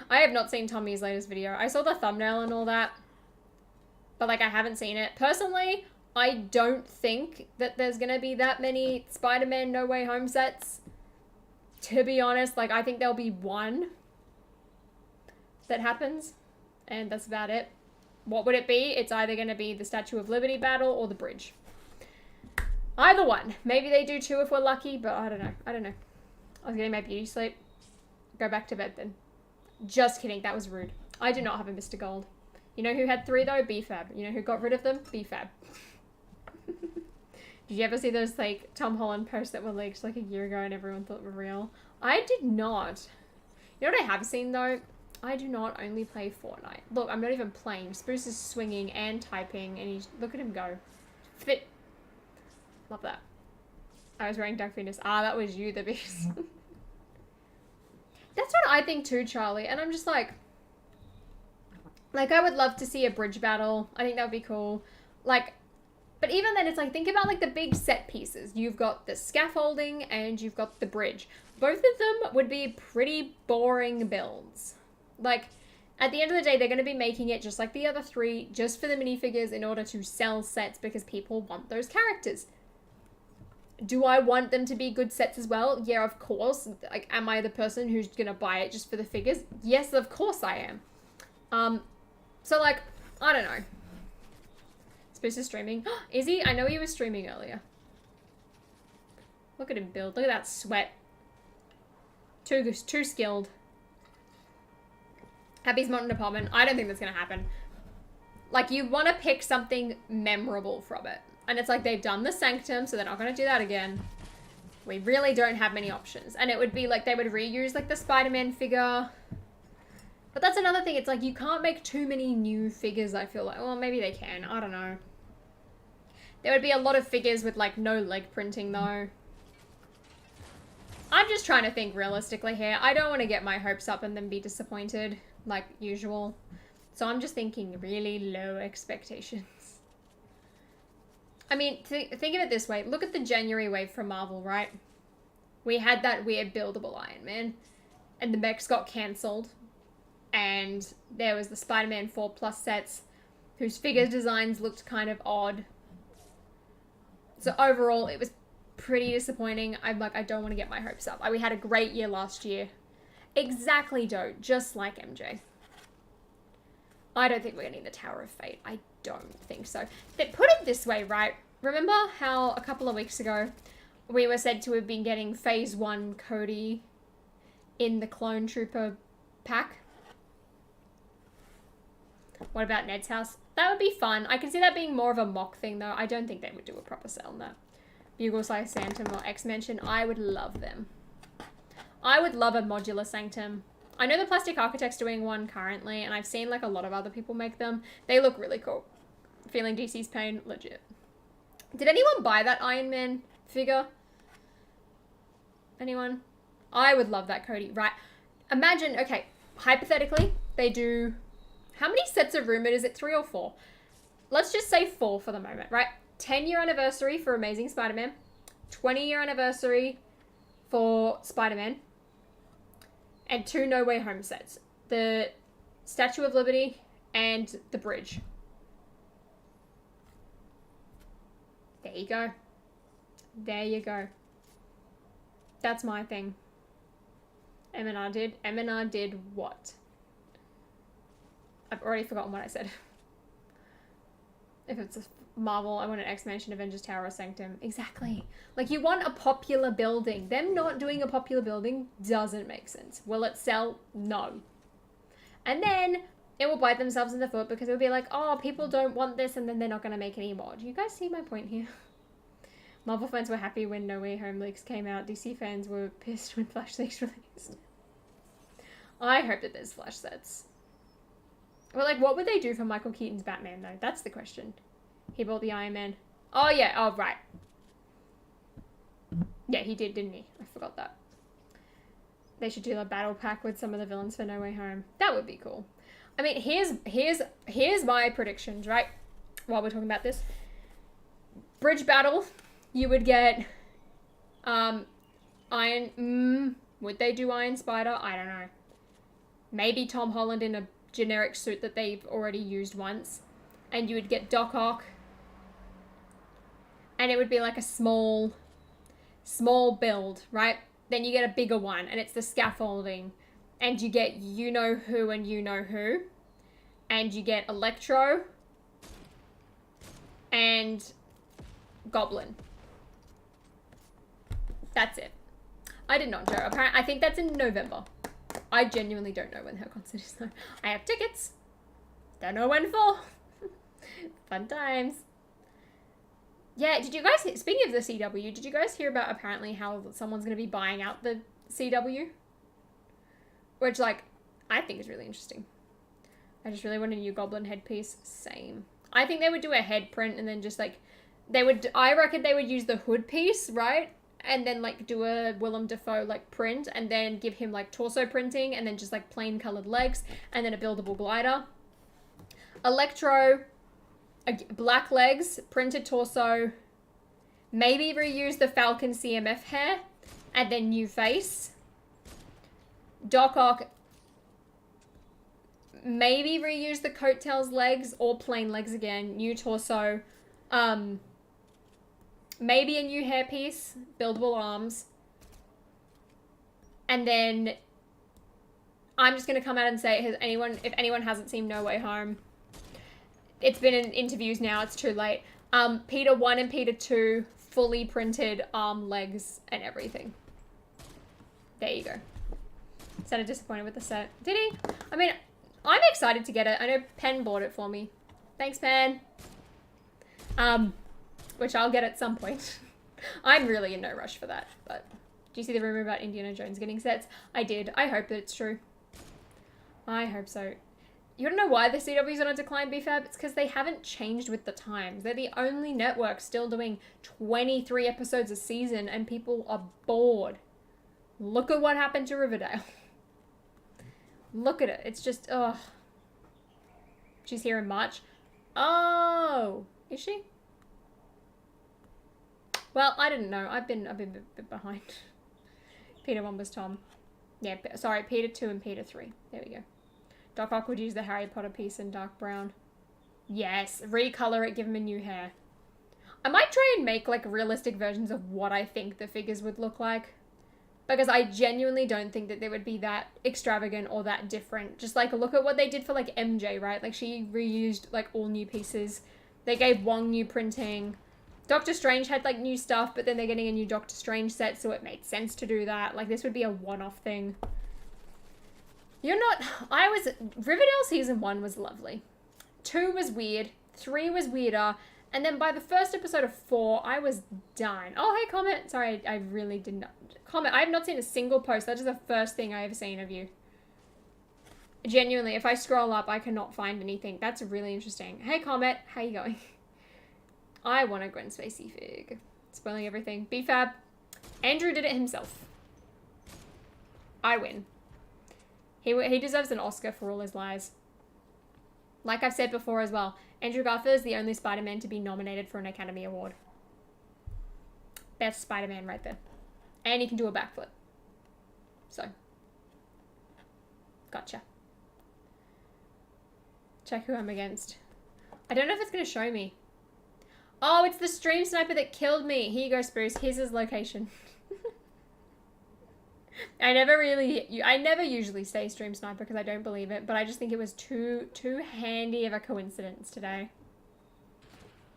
A: I have not seen Tommy's latest video. I saw the thumbnail and all that, but like I haven't seen it. Personally, I don't think that there's gonna be that many Spider-Man No Way Home sets. To be honest, like I think there'll be one that happens, and that's about it. What would it be? It's either gonna be the Statue of Liberty battle or the bridge. Either one. Maybe they do two if we're lucky, but I don't know. I was getting my beauty sleep. Go back to bed then. Just kidding, that was rude. I do not have a Mr. Gold. You know who had 3 though? BFAB. You know who got rid of them? BFAB. Did you ever see those like Tom Holland posts that were leaked like a year ago and everyone thought were real? I did not. You know what I have seen though? I do not only play Fortnite. Look, I'm not even playing. Spruce is swinging and typing and look at him go. Fit. Love that. I was wearing Dark Venus. Ah, that was you, the beast. That's what I think too, Charlie. And I'm just like I would love to see a bridge battle. I think that would be cool. Like, but even then it's like, think about like the big set pieces. You've got the scaffolding and you've got the bridge. Both of them would be pretty boring builds. Like, at the end of the day, they're going to be making it just like the other 3, just for the minifigures in order to sell sets because people want those characters. Do I want them to be good sets as well? Yeah, of course. Like, am I the person who's going to buy it just for the figures? Yes, of course I am. So like, I don't know. Spruce is streaming. Is he? I know he was streaming earlier. Look at him build. Look at that sweat. Too skilled. Happy's Mountain Department. I don't think that's going to happen. Like, you want to pick something memorable from it. And it's like, they've done the Sanctum, so they're not going to do that again. We really don't have many options. And it would be like they would reuse like the Spider-Man figure. But that's another thing. It's like you can't make too many new figures, I feel like. Well, maybe they can. I don't know. There would be a lot of figures with like no leg printing though. I'm just trying to think realistically here. I don't want to get my hopes up and then be disappointed like usual. So I'm just thinking really low expectations. I mean, think of it this way. Look at the January wave from Marvel, right? We had that weird buildable Iron Man. And the mechs got cancelled. And there was the Spider-Man 4+ sets whose figure designs looked kind of odd. So overall, it was pretty disappointing. I don't want to get my hopes up. We had a great year last year. Exactly, Joe. Just like MJ. I don't think we're getting the Tower of Fate. I don't think so. But put it this way, right? Remember how a couple of weeks ago we were said to have been getting Phase 1 Cody in the Clone Trooper pack? What about Ned's house? That would be fun. I can see that being more of a mock thing, though. I don't think they would do a proper sale on that. Bugle Size Sanctum or X-Mention, I would love them. I would love a modular Sanctum. I know the Plastic Architect's doing one currently, and I've seen like a lot of other people make them. They look really cool. Feeling DC's pain, legit. Did anyone buy that Iron Man figure? Anyone? I would love that Cody. Right. Imagine, okay, hypothetically, they do... How many sets are rumored? Is it 3 or 4? Let's just say 4 for the moment, right? 10-year anniversary for Amazing Spider-Man. 20-year anniversary for Spider-Man. And 2 No Way Home sets. The Statue of Liberty and the bridge. There you go. There you go. That's my thing. M&R did. M&R did what? I've already forgotten what I said. If it's a Marvel, I want an X-Mansion, Avengers Tower, or Sanctum. Exactly. Like, you want a popular building. Them not doing a popular building doesn't make sense. Will it sell? No. And then it will bite themselves in the foot because it'll be like, oh, people don't want this, and then they're not going to make any more. Do you guys see my point here? Marvel fans were happy when No Way Home leaks came out. DC fans were pissed when Flash leaks released. I hope that there's Flash sets. Well, like, what would they do for Michael Keaton's Batman, though? That's the question. He bought the Iron Man. Oh, yeah. Oh, right. Yeah, he did, didn't he? I forgot that. They should do a battle pack with some of the villains for No Way Home. That would be cool. I mean, here's my predictions, right? While we're talking about this. Bridge battle. You would get Iron... would they do Iron Spider? I don't know. Maybe Tom Holland in a generic suit that they've already used once. And you would get Doc Ock. And it would be like a small build, right? Then you get a bigger one, and it's the scaffolding. And you get you-know-who and you-know-who. And you get Electro. And Goblin. That's it. I did not, Joe. Apparently, I think that's in November. I genuinely don't know when her concert is, though. I have tickets. Don't know when for. Fun times. Yeah, did you guys... Speaking of the CW, did you guys hear about apparently how someone's going to be buying out the CW? Which, like, I think is really interesting. I just really want a new Goblin headpiece. Same. I think they would do a head print and then just, like... I reckon they would use the hood piece, right? And then, like, do a Willem Dafoe, like, print. And then give him, like, torso printing. And then just, like, plain coloured legs. And then a buildable glider. Electro... black legs, printed torso, maybe reuse the Falcon CMF hair, and then new face. Doc Ock, maybe reuse the coattails legs or plain legs again, new torso, maybe a new hairpiece, buildable arms, and then I'm just going to come out and say, if anyone hasn't seen No Way Home, it's been in interviews now, it's too late. Peter 1 and Peter 2, fully printed arm, legs, and everything. There you go. Sounded disappointed with the set. Did he? I mean, I'm excited to get it. I know Pen bought it for me. Thanks, Pen. Which I'll get at some point. I'm really in no rush for that, but do you see the rumor about Indiana Jones getting sets? I did. I hope that it's true. I hope so. You don't know why the CW's on a decline, BFAB? It's because they haven't changed with the times. They're the only network still doing 23 episodes a season, and people are bored. Look at what happened to Riverdale. Look at it. It's just, ugh. She's here in March. Oh, is she? Well, I didn't know. I've been a bit behind. Peter 1 was Tom. Yeah, sorry, Peter 2 and Peter 3. There we go. Doc Ock would use the Harry Potter piece in dark brown. Yes, recolor it, give him a new hair. I might try and make like realistic versions of what I think the figures would look like. Because I genuinely don't think that they would be that extravagant or that different. Just like look at what they did for like MJ, right? Like she reused like all new pieces. They gave Wong new printing. Doctor Strange had like new stuff, but then they're getting a new Doctor Strange set, so it made sense to do that. Like this would be a one-off thing. Riverdale season 1 was lovely. 2 was weird. 3 was weirder. And then by the first episode of 4, I was done. Oh, hey, Comet. Sorry, I really did not. Comet, I have not seen a single post. That is the first thing I have seen of you. Genuinely, if I scroll up, I cannot find anything. That's really interesting. Hey, Comet. How you going? I want a Gwen Stacy fig. Spoiling everything. BFAB. Andrew did it himself. I win. He deserves an Oscar for all his lies. Like I've said before as well, Andrew Garfield is the only Spider-Man to be nominated for an Academy Award. Best Spider-Man right there. And he can do a backflip. So. Gotcha. Check who I'm against. I don't know if it's going to show me. Oh, it's the stream sniper that killed me. Here you go, Spruce. Here's his location. I never usually say stream sniper because I don't believe it, but I just think it was too handy of a coincidence today.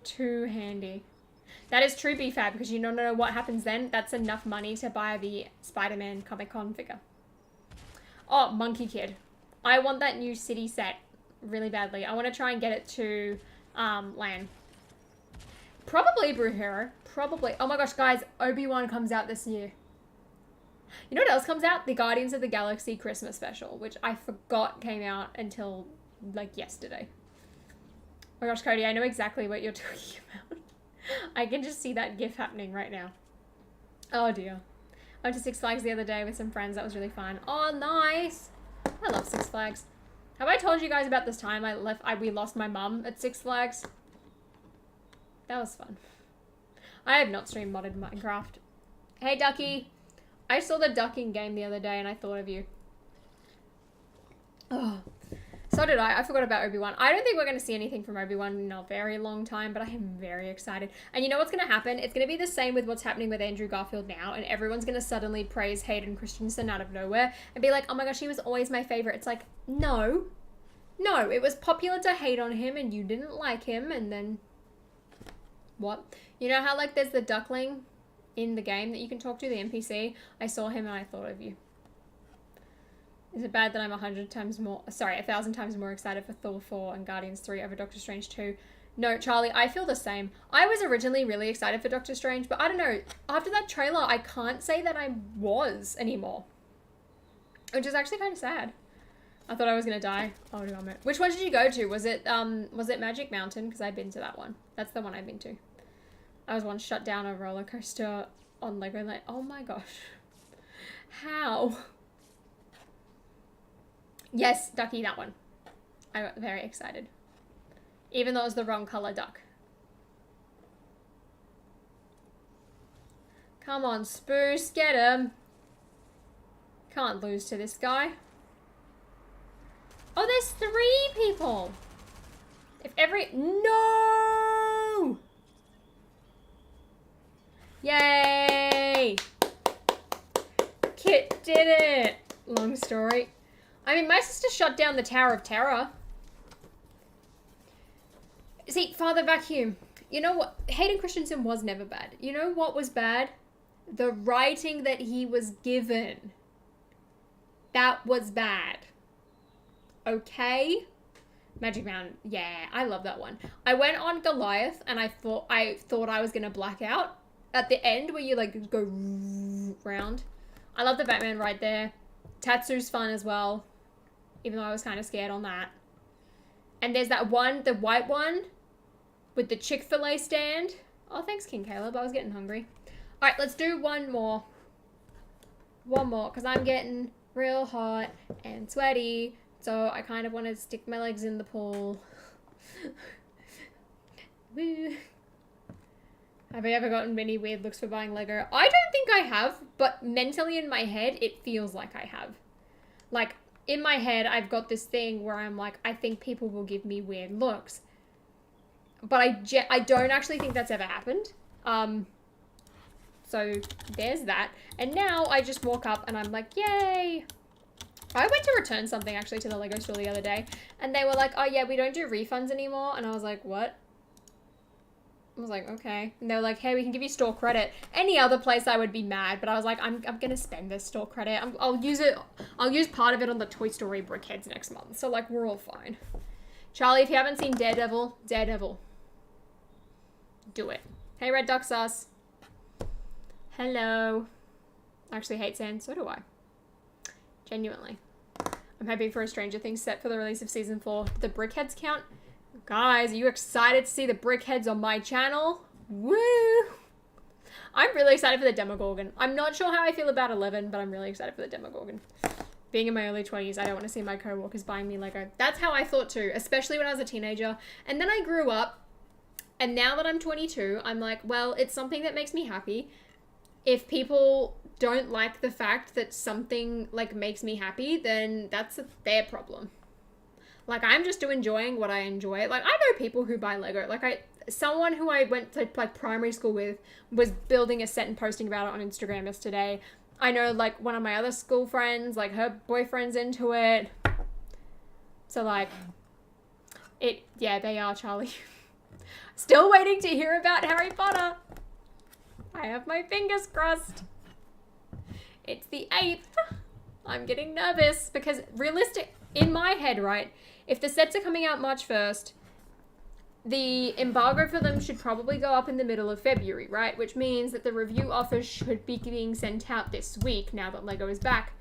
A: Too handy. That is true, BFAB, because you don't know what happens then. That's enough money to buy the Spider-Man Comic-Con figure. Oh, Monkey Kid. I want that new city set really badly. I want to try and get it to LAN. Probably Brew Hero. Probably. Oh my gosh, guys, Obi-Wan comes out this year. You know what else comes out? The Guardians of the Galaxy Christmas special, which I forgot came out until, like, yesterday. Oh my gosh, Cody, I know exactly what you're talking about. I can just see that gif happening right now. Oh, dear. I went to Six Flags the other day with some friends. That was really fun. Oh, nice. I love Six Flags. Have I told you guys about this time we lost my mum at Six Flags? That was fun. I have not streamed modded Minecraft. Hey, Ducky. I saw the ducking game the other day and I thought of you. Oh, so did I. I forgot about Obi-Wan. I don't think we're going to see anything from Obi-Wan in a very long time, but I am very excited. And you know what's going to happen? It's going to be the same with what's happening with Andrew Garfield now, and everyone's going to suddenly praise Hayden Christensen out of nowhere and be like, oh my gosh, he was always my favorite. It's like, no, it was popular to hate on him and you didn't like him, and then what? You know how like there's the duckling in the game that you can talk to, the NPC? I saw him and I thought of you. Is it bad that I'm 1,000 times more excited for Thor 4 and Guardians 3 over Doctor Strange 2? No, Charlie, I feel the same. I was originally really excited for Doctor Strange, but I don't know. After that trailer, I can't say that I was anymore. Which is actually kind of sad. I thought I was going to die. Oh, damn it. Which one did you go to? Was it Magic Mountain? Because I've been to that one. That's the one I've been to. I was once shut down a roller coaster on Legoland. Oh my gosh. How? Yes, Ducky, that one. I got very excited. Even though it was the wrong color duck. Come on, Spruce, get him. Can't lose to this guy. Oh, there's 3 people. No! Yay! Kit did it. Long story. I mean, my sister shut down the Tower of Terror. See, Father Vacuum. You know what? Hayden Christensen was never bad. You know what was bad? The writing that he was given. That was bad. Okay? Magic Mountain. Yeah, I love that one. I went on Goliath and I thought I was going to black out. at the end where you like go round. I love the Batman right there. Tatsu's fun as well, even though I was kind of scared on that. And there's that one, the white one with the Chick-fil-A stand. Oh, thanks, King Caleb. I was getting hungry. All right, let's do one more. One more, because I'm getting real hot and sweaty. So I kind of want to stick my legs in the pool. Woo. Have I ever gotten many weird looks for buying Lego? I don't think I have, but mentally in my head, it feels like I have. Like, in my head, I've got this thing where I'm like, I think people will give me weird looks. But I don't actually think that's ever happened. So there's that. And now I just walk up and I'm like, yay. I went to return something actually to the Lego store the other day. And they were like, oh yeah, we don't do refunds anymore. And I was like, what? I was like, okay. And they were like, hey, we can give you store credit. Any other place I would be mad, but I was like, I'm gonna spend this store credit. I'll use part of it on the Toy Story Brickheads next month. So like, we're all fine. Charlie, if you haven't seen Daredevil, do it. Hey, Red Duck Sauce. Hello. I actually hate sand, so do I. Genuinely. I'm hoping for a Stranger Things set for the release of season 4. Did the Brickheads count? Guys, are you excited to see the Brickheads on my channel? Woo! I'm really excited for the Demogorgon. I'm not sure how I feel about 11, but I'm really excited for the Demogorgon. Being in my early 20s, I don't want to see my co-workers buying me Lego. That's how I thought too, especially when I was a teenager. And then I grew up, and now that I'm 22, I'm like, well, it's something that makes me happy. If people don't like the fact that something like makes me happy, then that's their problem. Like, I'm just enjoying what I enjoy. Like, I know people who buy Lego. Like, someone who I went to, like, primary school with was building a set and posting about it on Instagram yesterday. I know, like, one of my other school friends, like, her boyfriend's into it. So, like, yeah, they are, Charlie. Still waiting to hear about Harry Potter. I have my fingers crossed. It's the 8th. I'm getting nervous because in my head, right, if the sets are coming out March 1st, the embargo for them should probably go up in the middle of February, right? Which means that the review offers should be being sent out this week now that Lego is back.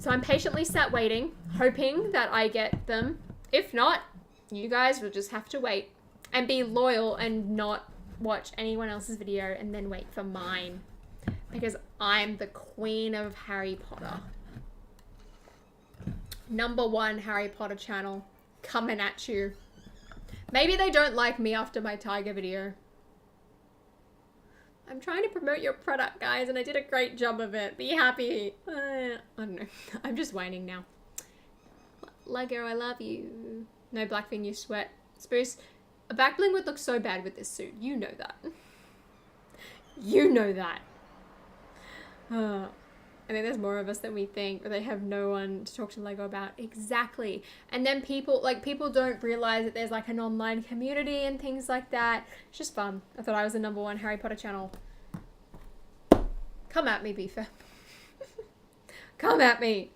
A: So I'm patiently sat waiting, hoping that I get them. If not, you guys will just have to wait and be loyal and not watch anyone else's video and then wait for mine. Because I'm the queen of Harry Potter. #1 Harry Potter channel coming at you. Maybe they don't like me after my tiger video. I'm trying to promote your product, guys, and I did a great job of it. Be happy. I don't know. I'm just whining now. Lego, I love you. No Blackfin, you sweat. Spruce, a back bling would look so bad with this suit. You know that. You know that. I think there's more of us than we think, but they have no one to talk to Lego about. Exactly. And then people don't realize that there's like an online community and things like that. It's just fun. I thought I was the #1 Harry Potter channel. Come at me, Beefer. Come at me.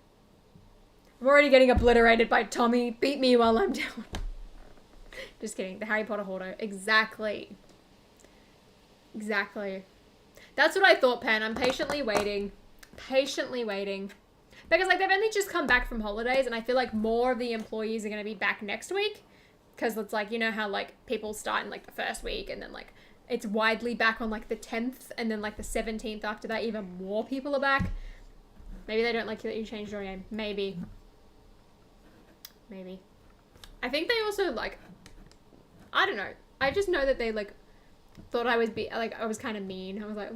A: I'm already getting obliterated by Tommy. Beat me while I'm down. Just kidding. The Harry Potter hoarder. Exactly. Exactly. That's what I thought, Pen. I'm patiently waiting. Patiently waiting. Because, like, they've only just come back from holidays, and I feel like more of the employees are going to be back next week. Because it's like, you know how, like, people start in, like, the first week, and then, like, it's widely back on, like, the 10th, and then, like, the 17th after that, even more people are back. Maybe they don't like that you changed your name. Maybe. Maybe. I think they also, like, I don't know. I just know that they, like, thought I was, I was kind of mean. I was like,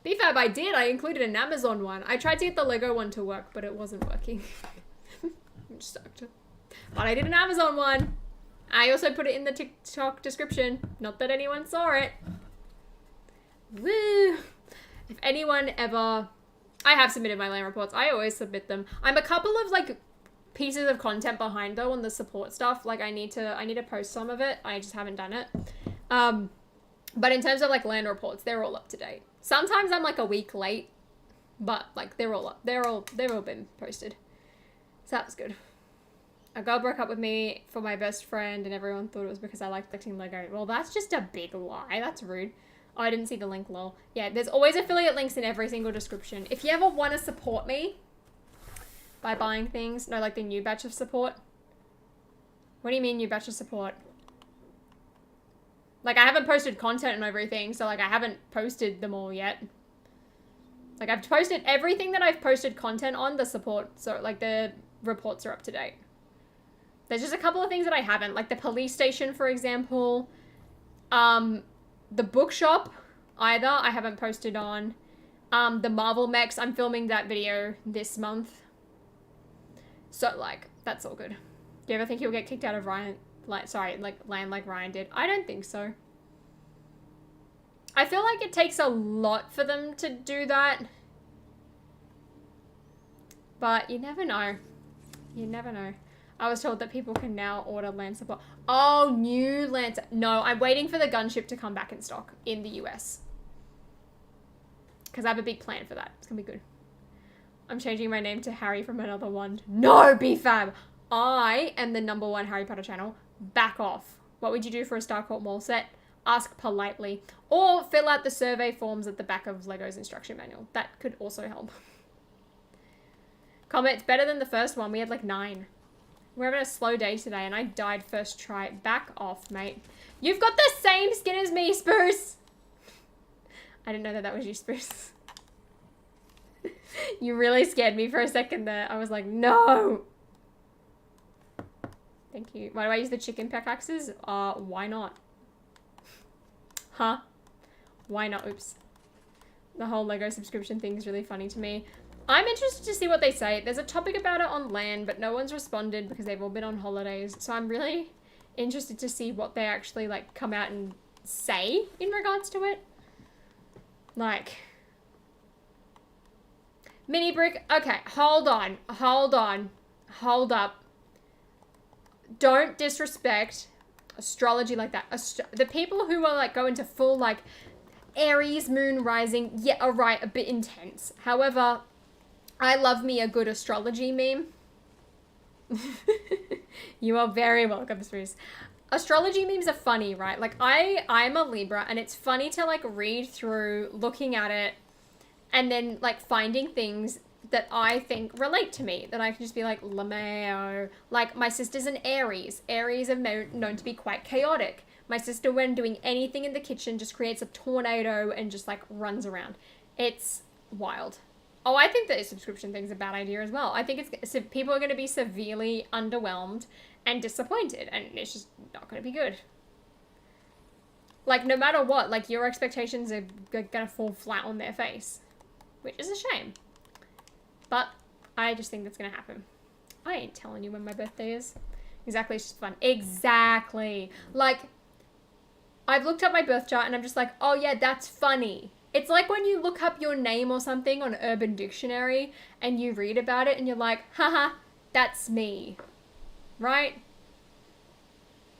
A: BFAB, I did. I included an Amazon one. I tried to get the Lego one to work, but it wasn't working. It sucked. But I did an Amazon one. I also put it in the TikTok description. Not that anyone saw it. Woo! If anyone ever... I have submitted my land reports. I always submit them. I'm a couple of, like, pieces of content behind, though, on the support stuff. Like, I need to post some of it. I just haven't done it. But in terms of, like, land reports, they're all up to date. Sometimes I'm, like, a week late, but, like, they're all up. They've all been posted. So that was good. A girl broke up with me for my best friend and everyone thought it was because I liked collecting Lego. Well, that's just a big lie. That's rude. Oh, I didn't see the link, lol. Yeah, there's always affiliate links in every single description. If you ever want to support me by buying things, no, like the new batch of support. What do you mean new batch of support? Like, I haven't posted content and everything, so like I haven't posted them all yet. Like, I've posted everything that I've posted content on, the support, so like the reports are up to date. There's just a couple of things that I haven't, like the police station, for example. The bookshop, either, I haven't posted on. The Marvel Mechs, I'm filming that video this month. So, like, that's all good. Do you ever think he'll get kicked out of land like Ryan did? I don't think so. I feel like it takes a lot for them to do that. But you never know. You never know. I was told that people can now order land support. Oh, new land. No, I'm waiting for the gunship to come back in stock in the US. Because I have a big plan for that. It's going to be good. I'm changing my name to Harry from another one. No, BFAB. I am the #1 Harry Potter channel. Back off. What would you do for a Starcourt Mall set? Ask politely. Or fill out the survey forms at the back of Lego's instruction manual. That could also help. Comment, it's better than the first one. We had like 9. We're having a slow day today and I died first try. Back off, mate. You've got the same skin as me, Spruce. I didn't know that that was you, Spruce. You really scared me for a second there. I was like, no. Thank you. Why do I use the chicken pickaxes? Why not? Huh? Why not? Oops. The whole Lego subscription thing is really funny to me. I'm interested to see what they say. There's a topic about it on LAN, but no one's responded because they've all been on holidays. So I'm really interested to see what they actually, like, come out and say in regards to it. Like... Mini brick. Okay, hold on. Hold on. Hold up. Don't disrespect astrology like that. The people who are, like, go into full, like, Aries, moon rising, yeah, all right, a bit intense. However... I love me a good astrology meme. You are very welcome, Spruce. Astrology memes are funny, right? Like, I'm a Libra, and it's funny to, like, read through, looking at it, and then, like, finding things that I think relate to me. That I can just be like, LMAO. Like, my sister's an Aries. Aries are known to be quite chaotic. My sister, when doing anything in the kitchen, just creates a tornado and just, like, runs around. It's wild. Oh, I think that a subscription thing's a bad idea as well. I think it's people are going to be severely underwhelmed and disappointed, and it's just not going to be good. Like, no matter what, like, your expectations are going to fall flat on their face, which is a shame. But I just think that's going to happen. I ain't telling you when my birthday is. Exactly, it's just fun. Exactly. Like, I've looked up my birth chart and I'm just like, oh yeah, that's funny. It's like when you look up your name or something on Urban Dictionary and you read about it and you're like, haha, that's me. Right?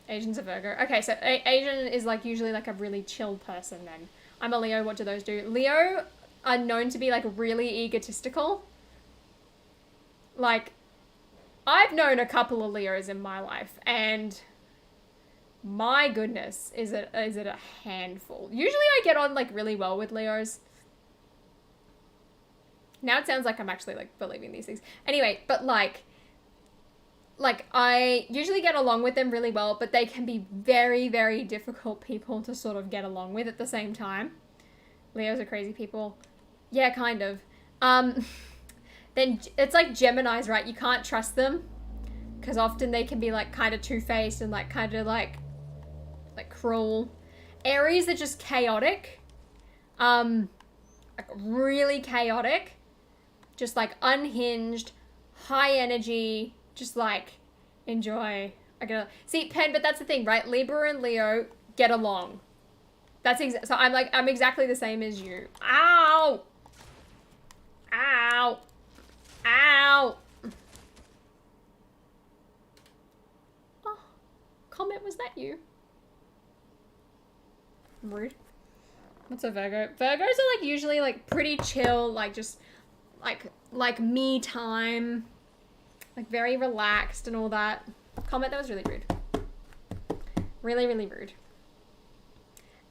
A: Asian's a Virgo. Okay, so Asian is like usually like a really chill person then. I'm a Leo, what do those do? Leo are known to be like really egotistical. Like, I've known a couple of Leos in my life and... my goodness, is it a handful. Usually I get on, like, really well with Leos. Now it sounds like I'm actually, like, believing these things. Anyway, but, like, I usually get along with them really well, but they can be very, very difficult people to sort of get along with at the same time. Leos are crazy people. Yeah, kind of. Then it's like Geminis, right? You can't trust them. Because often they can be, like, kind of two-faced and, like, kind of, like cruel. Aries are just chaotic. Like really chaotic. Just like unhinged, high energy, just like enjoy. See, Pen, but that's the thing, right? Libra and Leo get along. That's so I'm exactly the same as you. Ow! Ow! Ow! Oh, comment, was that you? Rude. What's a Virgo? Virgos are like usually like pretty chill, like just like me time. Like very relaxed and all that. Comment that was really rude. Really, really rude.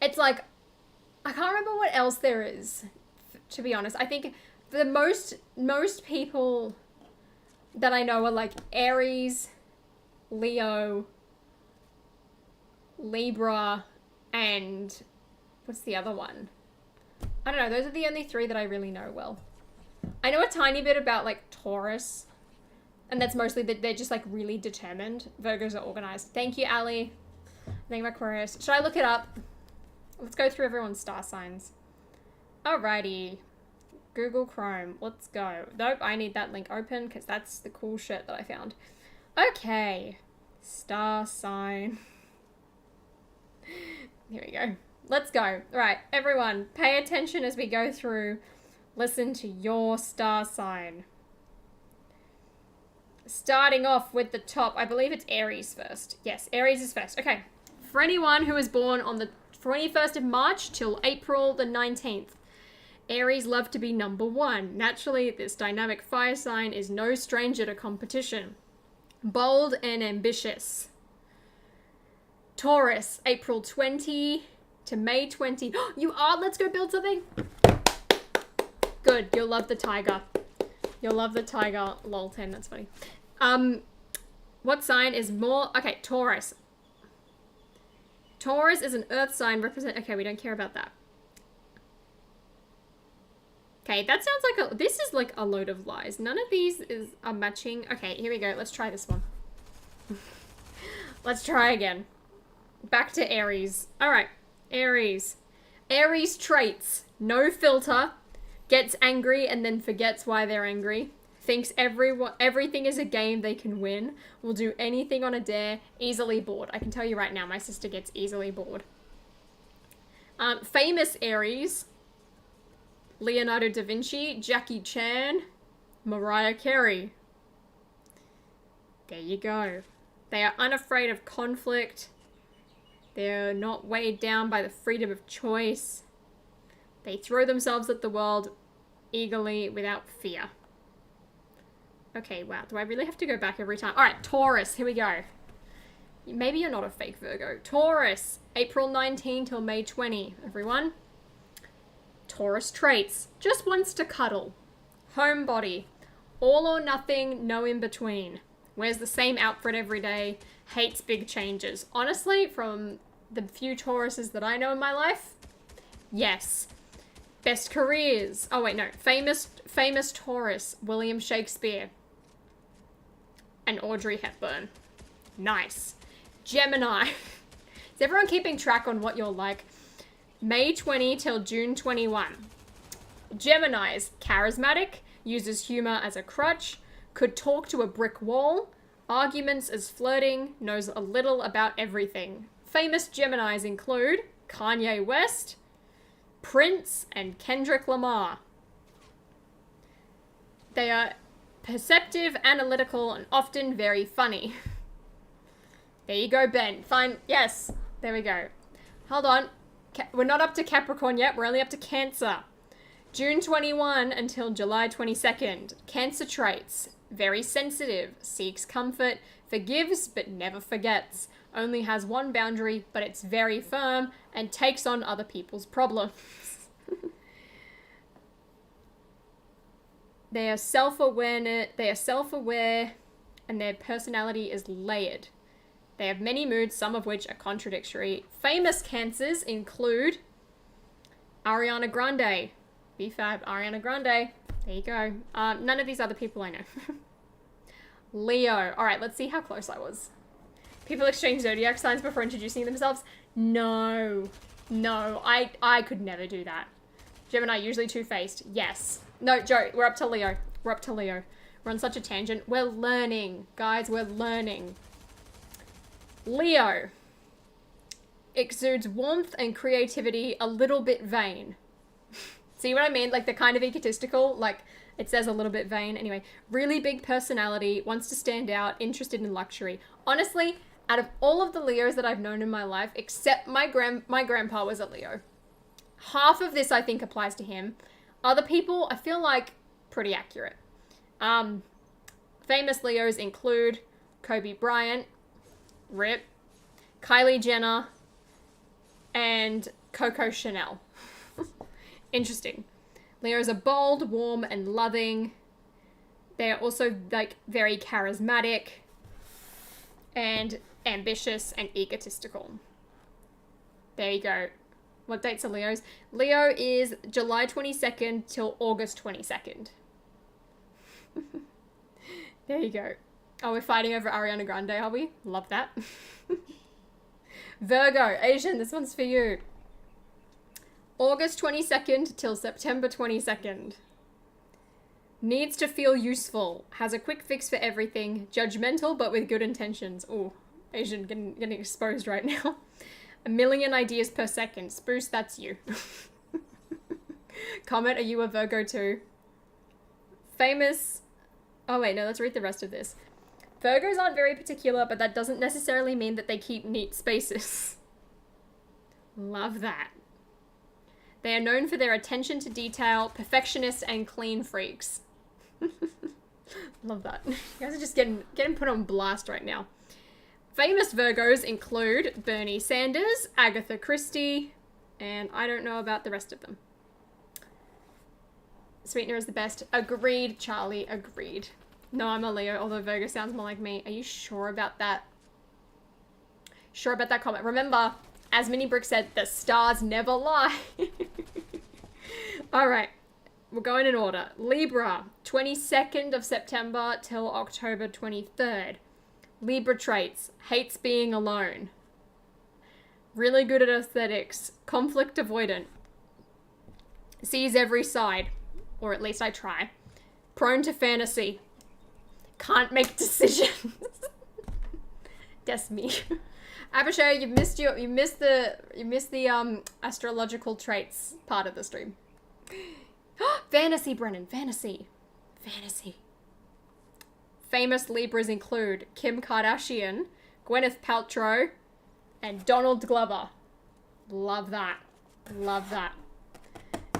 A: It's like, I can't remember what else there is, to be honest. I think the most people that I know are like Aries, Leo, Libra, and what's the other one? I don't know. Those are the only three that I really know well. I know a tiny bit about like Taurus, and that's mostly that they're just like really determined. Virgos are organized. Thank you, Ali. Thank you, Aquarius. Should I look it up? Let's go through everyone's star signs. Alrighty. Google Chrome. Let's go. Nope, I need that link open because that's the cool shit that I found. Okay. Star sign. Here we go. Let's go. Right, everyone, pay attention as we go through. Listen to your star sign. Starting off with the top, I believe it's Aries first. Yes, Aries is first. Okay. For anyone who was born on the 21st of March till April the 19th, Aries love to be number one. Naturally, this dynamic fire sign is no stranger to competition. Bold and ambitious. Taurus, April 20 to May 20. You are? Let's go build something. Good. You'll love the tiger. You'll love the tiger. Lol 10. That's funny. What sign is more? Okay, Taurus. Taurus is an earth sign represent. Okay, we don't care about that. Okay, that sounds like this is like a load of lies. None of these are matching. Okay, here we go. Let's try this one. Let's try again. Back to Aries. All right, Aries. Aries traits. No filter. Gets angry and then forgets why they're angry. Thinks everything is a game they can win. Will do anything on a dare. Easily bored. I can tell you right now, my sister gets easily bored. Famous Aries. Leonardo da Vinci, Jackie Chan, Mariah Carey. There you go. They are unafraid of conflict. They're not weighed down by the freedom of choice. They throw themselves at the world eagerly without fear. Okay, wow. Do I really have to go back every time? All right, Taurus. Here we go. Maybe you're not a fake Virgo. Taurus, April 19 till May 20, everyone. Taurus traits. Just wants to cuddle. Homebody. All or nothing, no in between. Wears the same outfit every day. Hates big changes. Honestly, from the few Tauruses that I know in my life, yes. Best careers. Oh wait, no. Famous Taurus. William Shakespeare. And Audrey Hepburn. Nice. Gemini. Is everyone keeping track on what you're like? May 20 till June 21. Gemini's charismatic, uses humor as a crutch, could talk to a brick wall, arguments as flirting, knows a little about everything. Famous Geminis include Kanye West, Prince, and Kendrick Lamar. They are perceptive, analytical, and often very funny. There you go, Ben. Fine. Yes. There we go. Hold on. We're not up to Capricorn yet. We're only up to Cancer. June 21 until July 22nd. Cancer traits. Very sensitive. Seeks comfort. Forgives but never forgets. Only has one boundary, but it's very firm and takes on other people's problems. They are self-aware and their personality is layered. They have many moods, some of which are contradictory. Famous Cancers include Ariana Grande. BFAB, Ariana Grande. There you go. None of these other people I know. Leo. All right, let's see how close I was. People exchange zodiac signs before introducing themselves? No. No, I could never do that. Gemini, usually two-faced. Yes. No, Joe, we're up to Leo. We're up to Leo. We're on such a tangent. We're learning. Guys, we're learning. Leo exudes warmth and creativity, a little bit vain. See what I mean? Like, they're kind of egotistical. Like, it says a little bit vain. Anyway, really big personality, wants to stand out, interested in luxury. Honestly, out of all of the Leos that I've known in my life, except my grandpa was a Leo. Half of this, I think, applies to him. Other people, I feel like, pretty accurate. For Famous Leos include Kobe Bryant, RIP, Kylie Jenner, and Coco Chanel. Interesting. Leos are bold, warm, and loving. They are also like very charismatic and ambitious and egotistical. There you go. What dates are Leo's? Leo is July 22nd till August 22nd. There you go. Oh, we're fighting over Ariana Grande, are we? Love that. Virgo, Asian, this one's for you. August 22nd till September 22nd. Needs to feel useful. Has a quick fix for everything. Judgmental, but with good intentions. Oh, Asian getting exposed right now. 1 million ideas per second. Spruce, that's you. Comet, are you a Virgo too? Famous... Oh wait, no, let's read the rest of this. Virgos aren't very particular, but that doesn't necessarily mean that they keep neat spaces. Love that. They are known for their attention to detail, perfectionists, and clean freaks. Love that. You guys are just getting put on blast right now. Famous Virgos include Bernie Sanders, Agatha Christie, and I don't know about the rest of them. Sweetener is the best. Agreed, Charlie. Agreed. No, I'm a Leo, although Virgo sounds more like me. Are you sure about that? Sure about that comment? Remember, as Mini Brick said, the stars never lie. All right. We're going in order. Libra, 22nd of September till October 23rd. Libra traits. Hates being alone. Really good at aesthetics. Conflict avoidant. Sees every side. Or at least I try. Prone to fantasy. Can't make decisions. That's me. Abhishek, you missed the astrological traits part of the stream. Fantasy, Brennan, fantasy. Fantasy. Famous Libras include Kim Kardashian, Gwyneth Paltrow, and Donald Glover. Love that. Love that.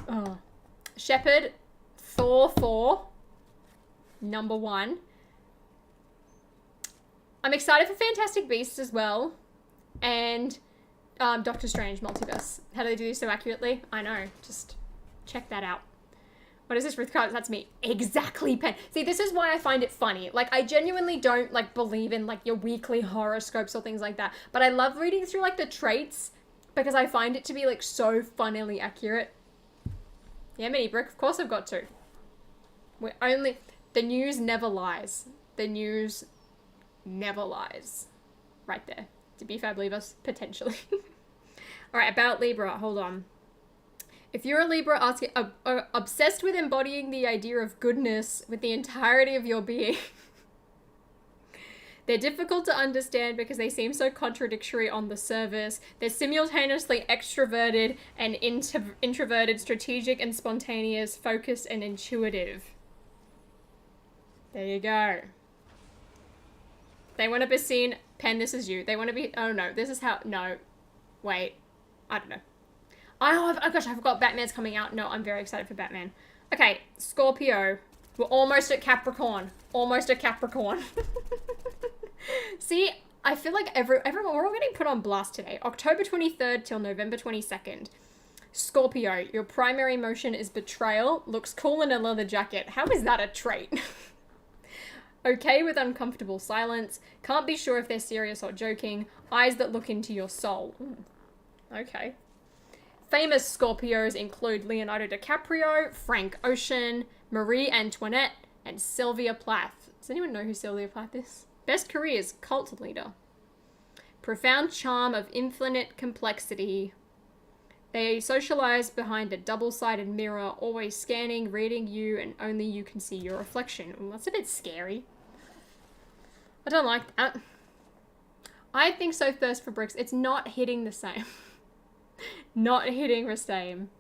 A: Oh. Shepherd, Thor 4, number 1. I'm excited for Fantastic Beasts as well. And Doctor Strange Multiverse. How do they do this so accurately? I know. Just check that out. What is this, Ruth Carter? That's me. Exactly, Pen. See, this is why I find it funny. Like, I genuinely don't, like, believe in, like, your weekly horoscopes or things like that. But I love reading through, like, the traits because I find it to be, like, so funnily accurate. Yeah, Mini Brick. Of course I've got to. The news never lies. The news never lies. Right there. Did BFAB leave us? Potentially. Alright, about Libra. Hold on. If you're a Libra, obsessed with embodying the idea of goodness with the entirety of your being, they're difficult to understand because they seem so contradictory on the surface. They're simultaneously extroverted and introverted, strategic and spontaneous, focused and intuitive. There you go. They want to be seen... Pen, this is you. They want to be... Oh, no. This is how... No. Wait. I don't know. Oh gosh, I forgot Batman's coming out. No, I'm very excited for Batman. Okay, Scorpio. We're almost at Capricorn. Almost at Capricorn. See, I feel like everyone, we're all getting put on blast today. October 23rd till November 22nd. Scorpio, your primary emotion is betrayal. Looks cool in a leather jacket. How is that a trait? Okay with uncomfortable silence. Can't be sure if they're serious or joking. Eyes that look into your soul. Okay. Famous Scorpios include Leonardo DiCaprio, Frank Ocean, Marie Antoinette, and Sylvia Plath. Does anyone know who Sylvia Plath is? Best careers, cult leader. Profound charm of infinite complexity. They socialize behind a double-sided mirror, always scanning, reading you, and only you can see your reflection. Ooh, that's a bit scary. I don't like that. I think so, Thirst for Bricks. It's not hitting the same. Not hitting the same.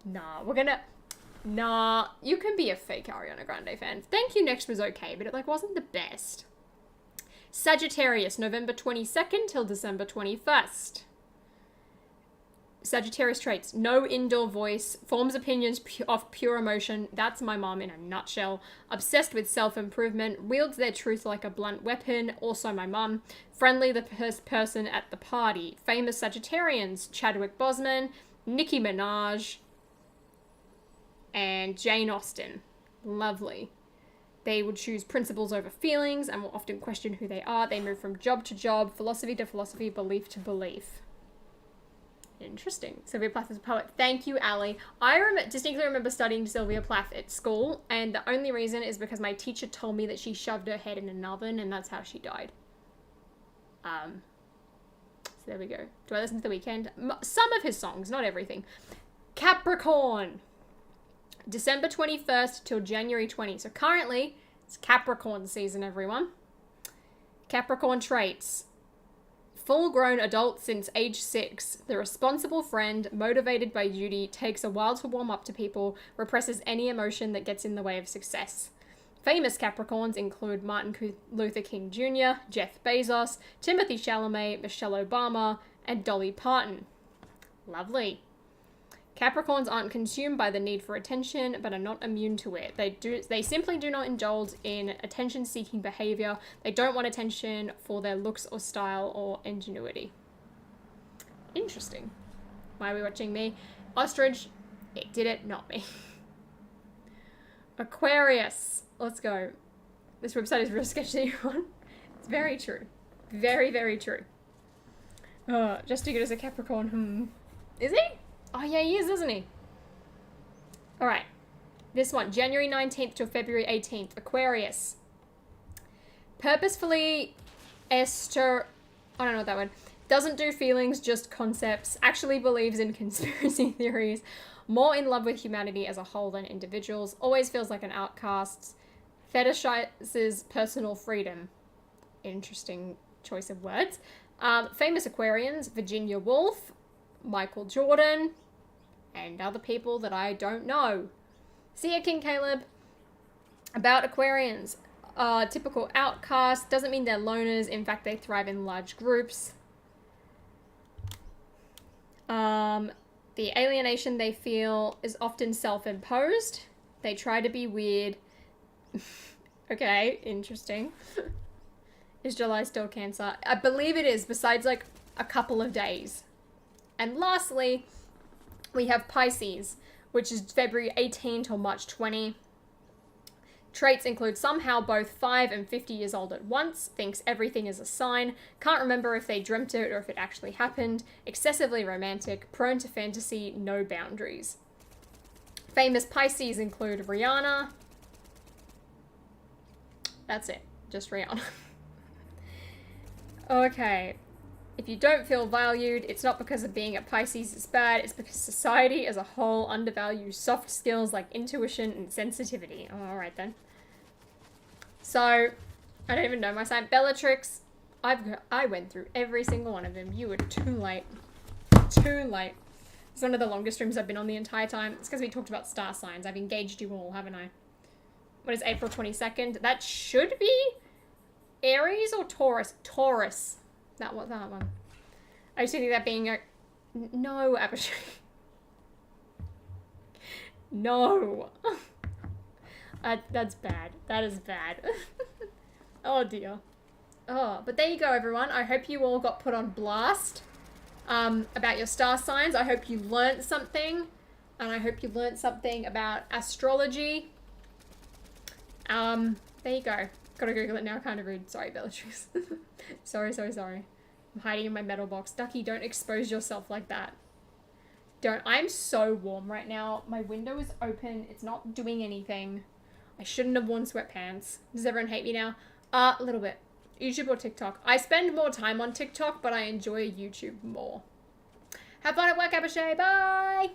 A: Nah, we're gonna... Nah, you can be a fake Ariana Grande fan. Thank You Next was okay, but it, like, wasn't the best. Sagittarius, November 22nd till December 21st. Sagittarius traits: no indoor voice, forms opinions off pure emotion. That's my mom in a nutshell. Obsessed with self-improvement, wields their truth like a blunt weapon. Also my mum. Friendly, the person at the party. Famous Sagittarians: Chadwick Boseman, Nicki Minaj, and Jane Austen. Lovely. They would choose principles over feelings and will often question who they are. They move from job to job, philosophy to philosophy, belief to belief. Interesting. Sylvia Plath is a poet. Thank you, Ali. I distinctly remember studying Sylvia Plath at school, and the only reason is because my teacher told me that she shoved her head in an oven, and that's how she died. So there we go. Do I listen to The Weeknd? Some of his songs, not everything. Capricorn. December 21st till January 20. So currently, it's Capricorn season, everyone. Capricorn traits: full-grown adult since age 6, the responsible friend, motivated by duty, takes a while to warm up to people, represses any emotion that gets in the way of success. Famous Capricorns include Martin Luther King Jr., Jeff Bezos, Timothy Chalamet, Michelle Obama, and Dolly Parton. Lovely. Capricorns aren't consumed by the need for attention, but are not immune to it. They simply do not indulge in attention-seeking behavior. They don't want attention for their looks or style or ingenuity. Interesting. Why are we watching me? Ostrich, it did it, not me. Aquarius. Let's go. This website is real sketchy, everyone. It's very true. Very, very true. Just as good as a Capricorn. Is he? Oh, yeah, he is, isn't he? All right. This one, January 19th till February 18th. Aquarius. Purposefully I don't know what that word. Doesn't do feelings, just concepts. Actually believes in conspiracy theories. More in love with humanity as a whole than individuals. Always feels like an outcast. Fetishizes personal freedom. Interesting choice of words. Famous Aquarians: Virginia Woolf, Michael Jordan, and other people that I don't know. See ya, King Caleb. About Aquarians. Typical outcast. Doesn't mean they're loners. In fact, they thrive in large groups. The alienation they feel is often self-imposed. They try to be weird. Okay, interesting. Is July still Cancer? I believe it is, besides like a couple of days. And lastly, we have Pisces, which is February 18 till March 20. Traits include somehow both 5 and 50 years old at once, thinks everything is a sign, can't remember if they dreamt it or if it actually happened, excessively romantic, prone to fantasy, no boundaries. Famous Pisces include Rihanna. That's it, just Rihanna. Okay. If you don't feel valued, it's not because of being a Pisces is bad, it's because society as a whole undervalues soft skills like intuition and sensitivity. Oh, alright then. So, I don't even know my sign. Bellatrix, I went through every single one of them. You were too late. Too late. It's one of the longest streams I've been on the entire time. It's because we talked about star signs. I've engaged you all, haven't I? What is April 22nd? That should be Aries or Taurus? Taurus. That one. I used to think that being a... No, Abhishek. No. That's bad. That is bad. Oh, dear. Oh, but there you go, everyone. I hope you all got put on blast about your star signs. I hope you learnt something. And I hope you learnt something about astrology. There you go. Gotta Google it now, kind of rude. Sorry, Bellatrix. Sorry. I'm hiding in my metal box. Ducky, don't expose yourself like that. Don't. I'm so warm right now. My window is open. It's not doing anything. I shouldn't have worn sweatpants. Does everyone hate me now? A little bit. YouTube or TikTok? I spend more time on TikTok, but I enjoy YouTube more. Have fun at work, Abhishek. Bye!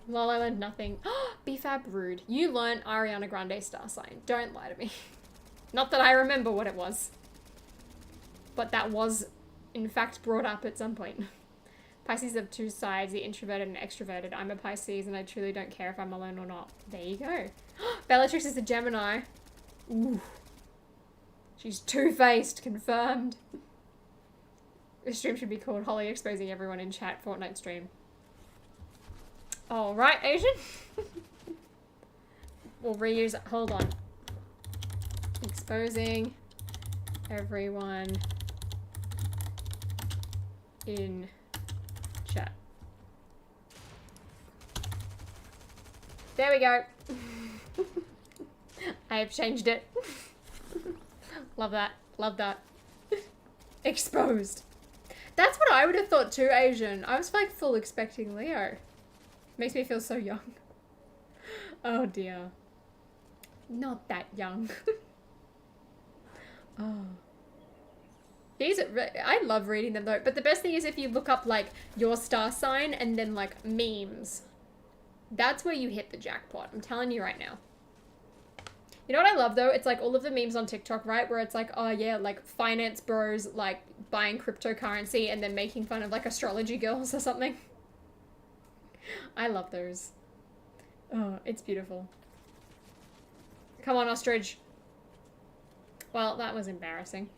A: Lol, I learned nothing. BFAB rude. You learned Ariana Grande star sign. Don't lie to me. Not that I remember what it was. But that was, in fact, brought up at some point. Pisces have two sides, the introverted and extroverted. I'm a Pisces and I truly don't care if I'm alone or not. There you go. Bellatrix is a Gemini. Ooh. She's two-faced, confirmed. This stream should be called Holly Exposing Everyone in Chat Fortnite Stream. Alright, Asian. We'll reuse it. Hold on. Exposing everyone in chat. There we go. I have changed it. Love that. Love that. Exposed. That's what I would have thought too, Asian. I was like full expecting Leo. Makes me feel so young. Oh dear. Not that young. Oh. These are I love reading them though, but the best thing is if you look up like your star sign and then like memes. That's where you hit the jackpot. I'm telling you right now. You know what I love though? It's like all of the memes on TikTok, right? Where it's like, oh yeah, like finance bros like buying cryptocurrency and then making fun of like astrology girls or something. I love those. Oh, it's beautiful. Come on, ostrich. Well, that was embarrassing.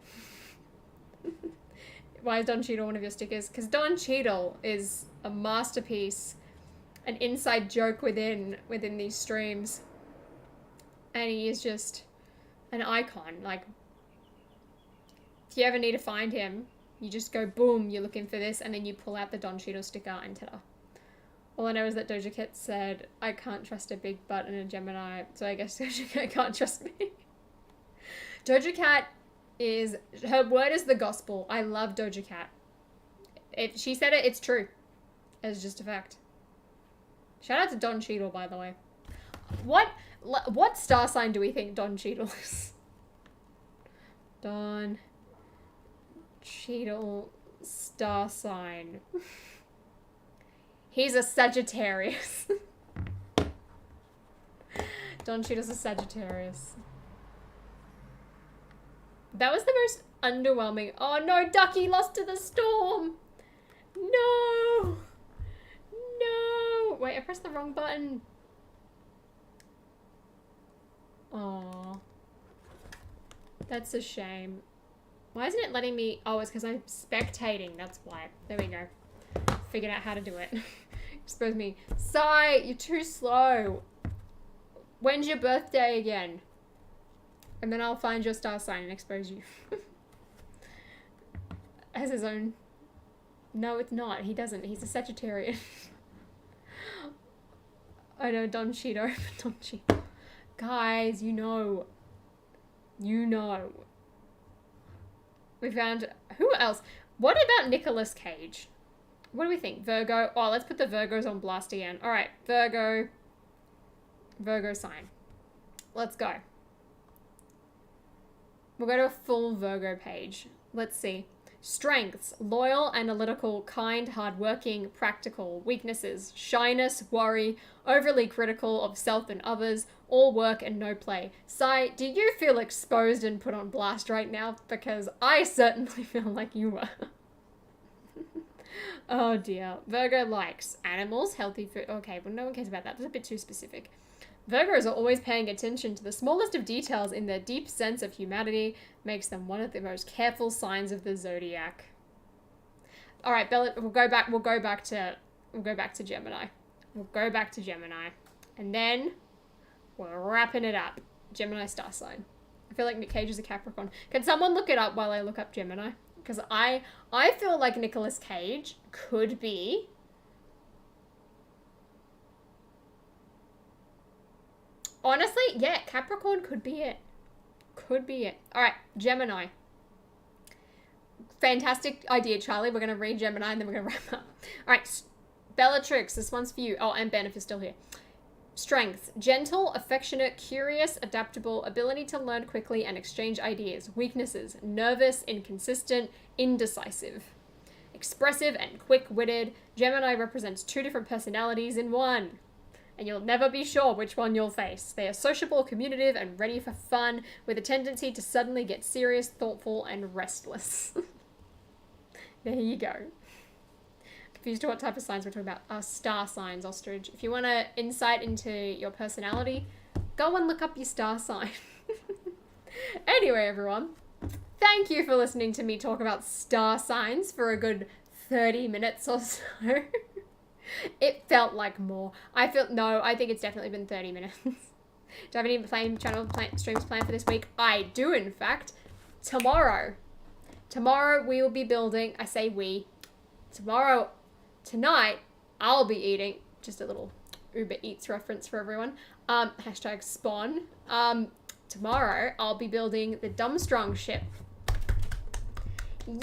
A: Why is Don Cheadle one of your stickers? Because Don Cheadle is a masterpiece, an inside joke within these streams. And he is just an icon. Like, if you ever need to find him, you just go boom, you're looking for this, and then you pull out the Don Cheadle sticker and ta-da. All I know is that Doja Cat said, I can't trust a big butt and a Gemini, so I guess Doja Cat can't trust me. Doja Cat is, her word is the gospel. I love Doja Cat. If she said it, it's true. It's just a fact. Shout out to Don Cheadle, by the way. What star sign do we think Don Cheadle is? Don Cheadle star sign. He's a Sagittarius. Don Cheadle's a Sagittarius. That was the most underwhelming. Oh no, Ducky lost to the storm. No. No. Wait, I pressed the wrong button. Oh, that's a shame. Why isn't it letting me? Oh, it's because I'm spectating. That's why. There we go. Figured out how to do it. Expose me. Sigh, you're too slow. When's your birthday again? And then I'll find your star sign and expose you. Has his own. No, it's not. He doesn't. He's a Sagittarian. I know, Don Cheeto. Don Cheeto. Guys, you know. You know. We found... Who else? What about Nicolas Cage? What do we think? Virgo. Oh, let's put the Virgos on blast again. Alright, Virgo. Virgo sign. Let's go. We'll go to a full Virgo page. Let's see. Strengths: loyal, analytical, kind, hardworking, practical. Weaknesses: shyness, worry, overly critical of self and others, all work and no play. Sai, do you feel exposed and put on blast right now? Because I certainly feel like you were. Oh dear. Virgo likes animals, healthy food. Okay, well no one cares about that. That's a bit too specific. Virgos are always paying attention to the smallest of details in their deep sense of humanity, makes them one of the most careful signs of the zodiac. All right, Bella, we'll go back to Gemini. We'll go back to Gemini. And then we're wrapping it up. Gemini star sign. I feel like Nick Cage is a Capricorn. Can someone look it up while I look up Gemini? Because I feel like Nicolas Cage could be... Honestly, yeah, Capricorn could be it. Could be it. All right, Gemini. Fantastic idea, Charlie. We're going to read Gemini and then we're going to wrap up. All right, Bellatrix, this one's for you. Oh, and Ben, if you're still here. Strengths: gentle, affectionate, curious, adaptable, ability to learn quickly and exchange ideas. Weaknesses: nervous, inconsistent, indecisive. Expressive and quick-witted. Gemini represents two different personalities in one. And you'll never be sure which one you'll face. They are sociable, communicative, and ready for fun, with a tendency to suddenly get serious, thoughtful, and restless. There you go. Confused to what type of signs we're talking about. Star signs, ostrich. If you want an insight into your personality, go and look up your star sign. Anyway, everyone, Thank you for listening to me talk about star signs for a good 30 minutes or so. It felt like more. I think it's definitely been 30 minutes. Do I have any streams planned for this week? I do, in fact. Tomorrow we will be building, I say we, tonight, I'll be eating, just a little Uber Eats reference for everyone, hashtag spawn. Tomorrow, I'll be building the Dumbstrong ship.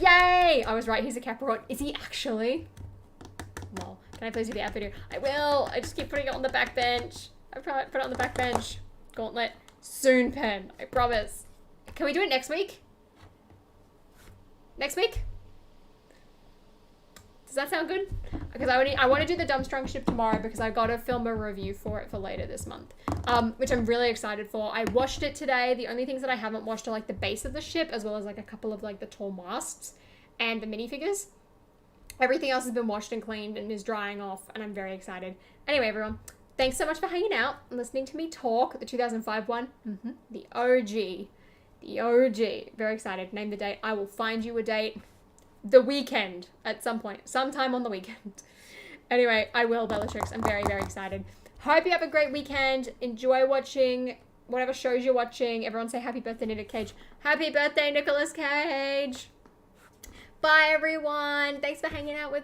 A: Yay! I was right, he's a Capricorn. Is he actually? Lol. Can I please do the app video? I will! I just keep putting it on the back bench. I probably put it on the back bench. Gauntlet. Soon, pen. I promise. Can we do it next week? Next week? Does that sound good? Because I want to do the Dumbstrong ship tomorrow because I've got to film a review for it for later this month. Which I'm really excited for. I washed it today. The only things that I haven't washed are like the base of the ship as well as like a couple of like the tall masts and the minifigures. Everything else has been washed and cleaned and is drying off and I'm very excited. Anyway, everyone, thanks so much for hanging out and listening to me talk. The 2005 one. The OG. The OG. Very excited. Name the date. I will find you a date. The weekend at some point. Sometime on the weekend. Anyway, I will, Bellatrix. I'm very, very excited. Hope you have a great weekend. Enjoy watching whatever shows you're watching. Everyone say happy birthday, Nick Cage. Happy birthday, Nicolas Cage. Bye, everyone. Thanks for hanging out with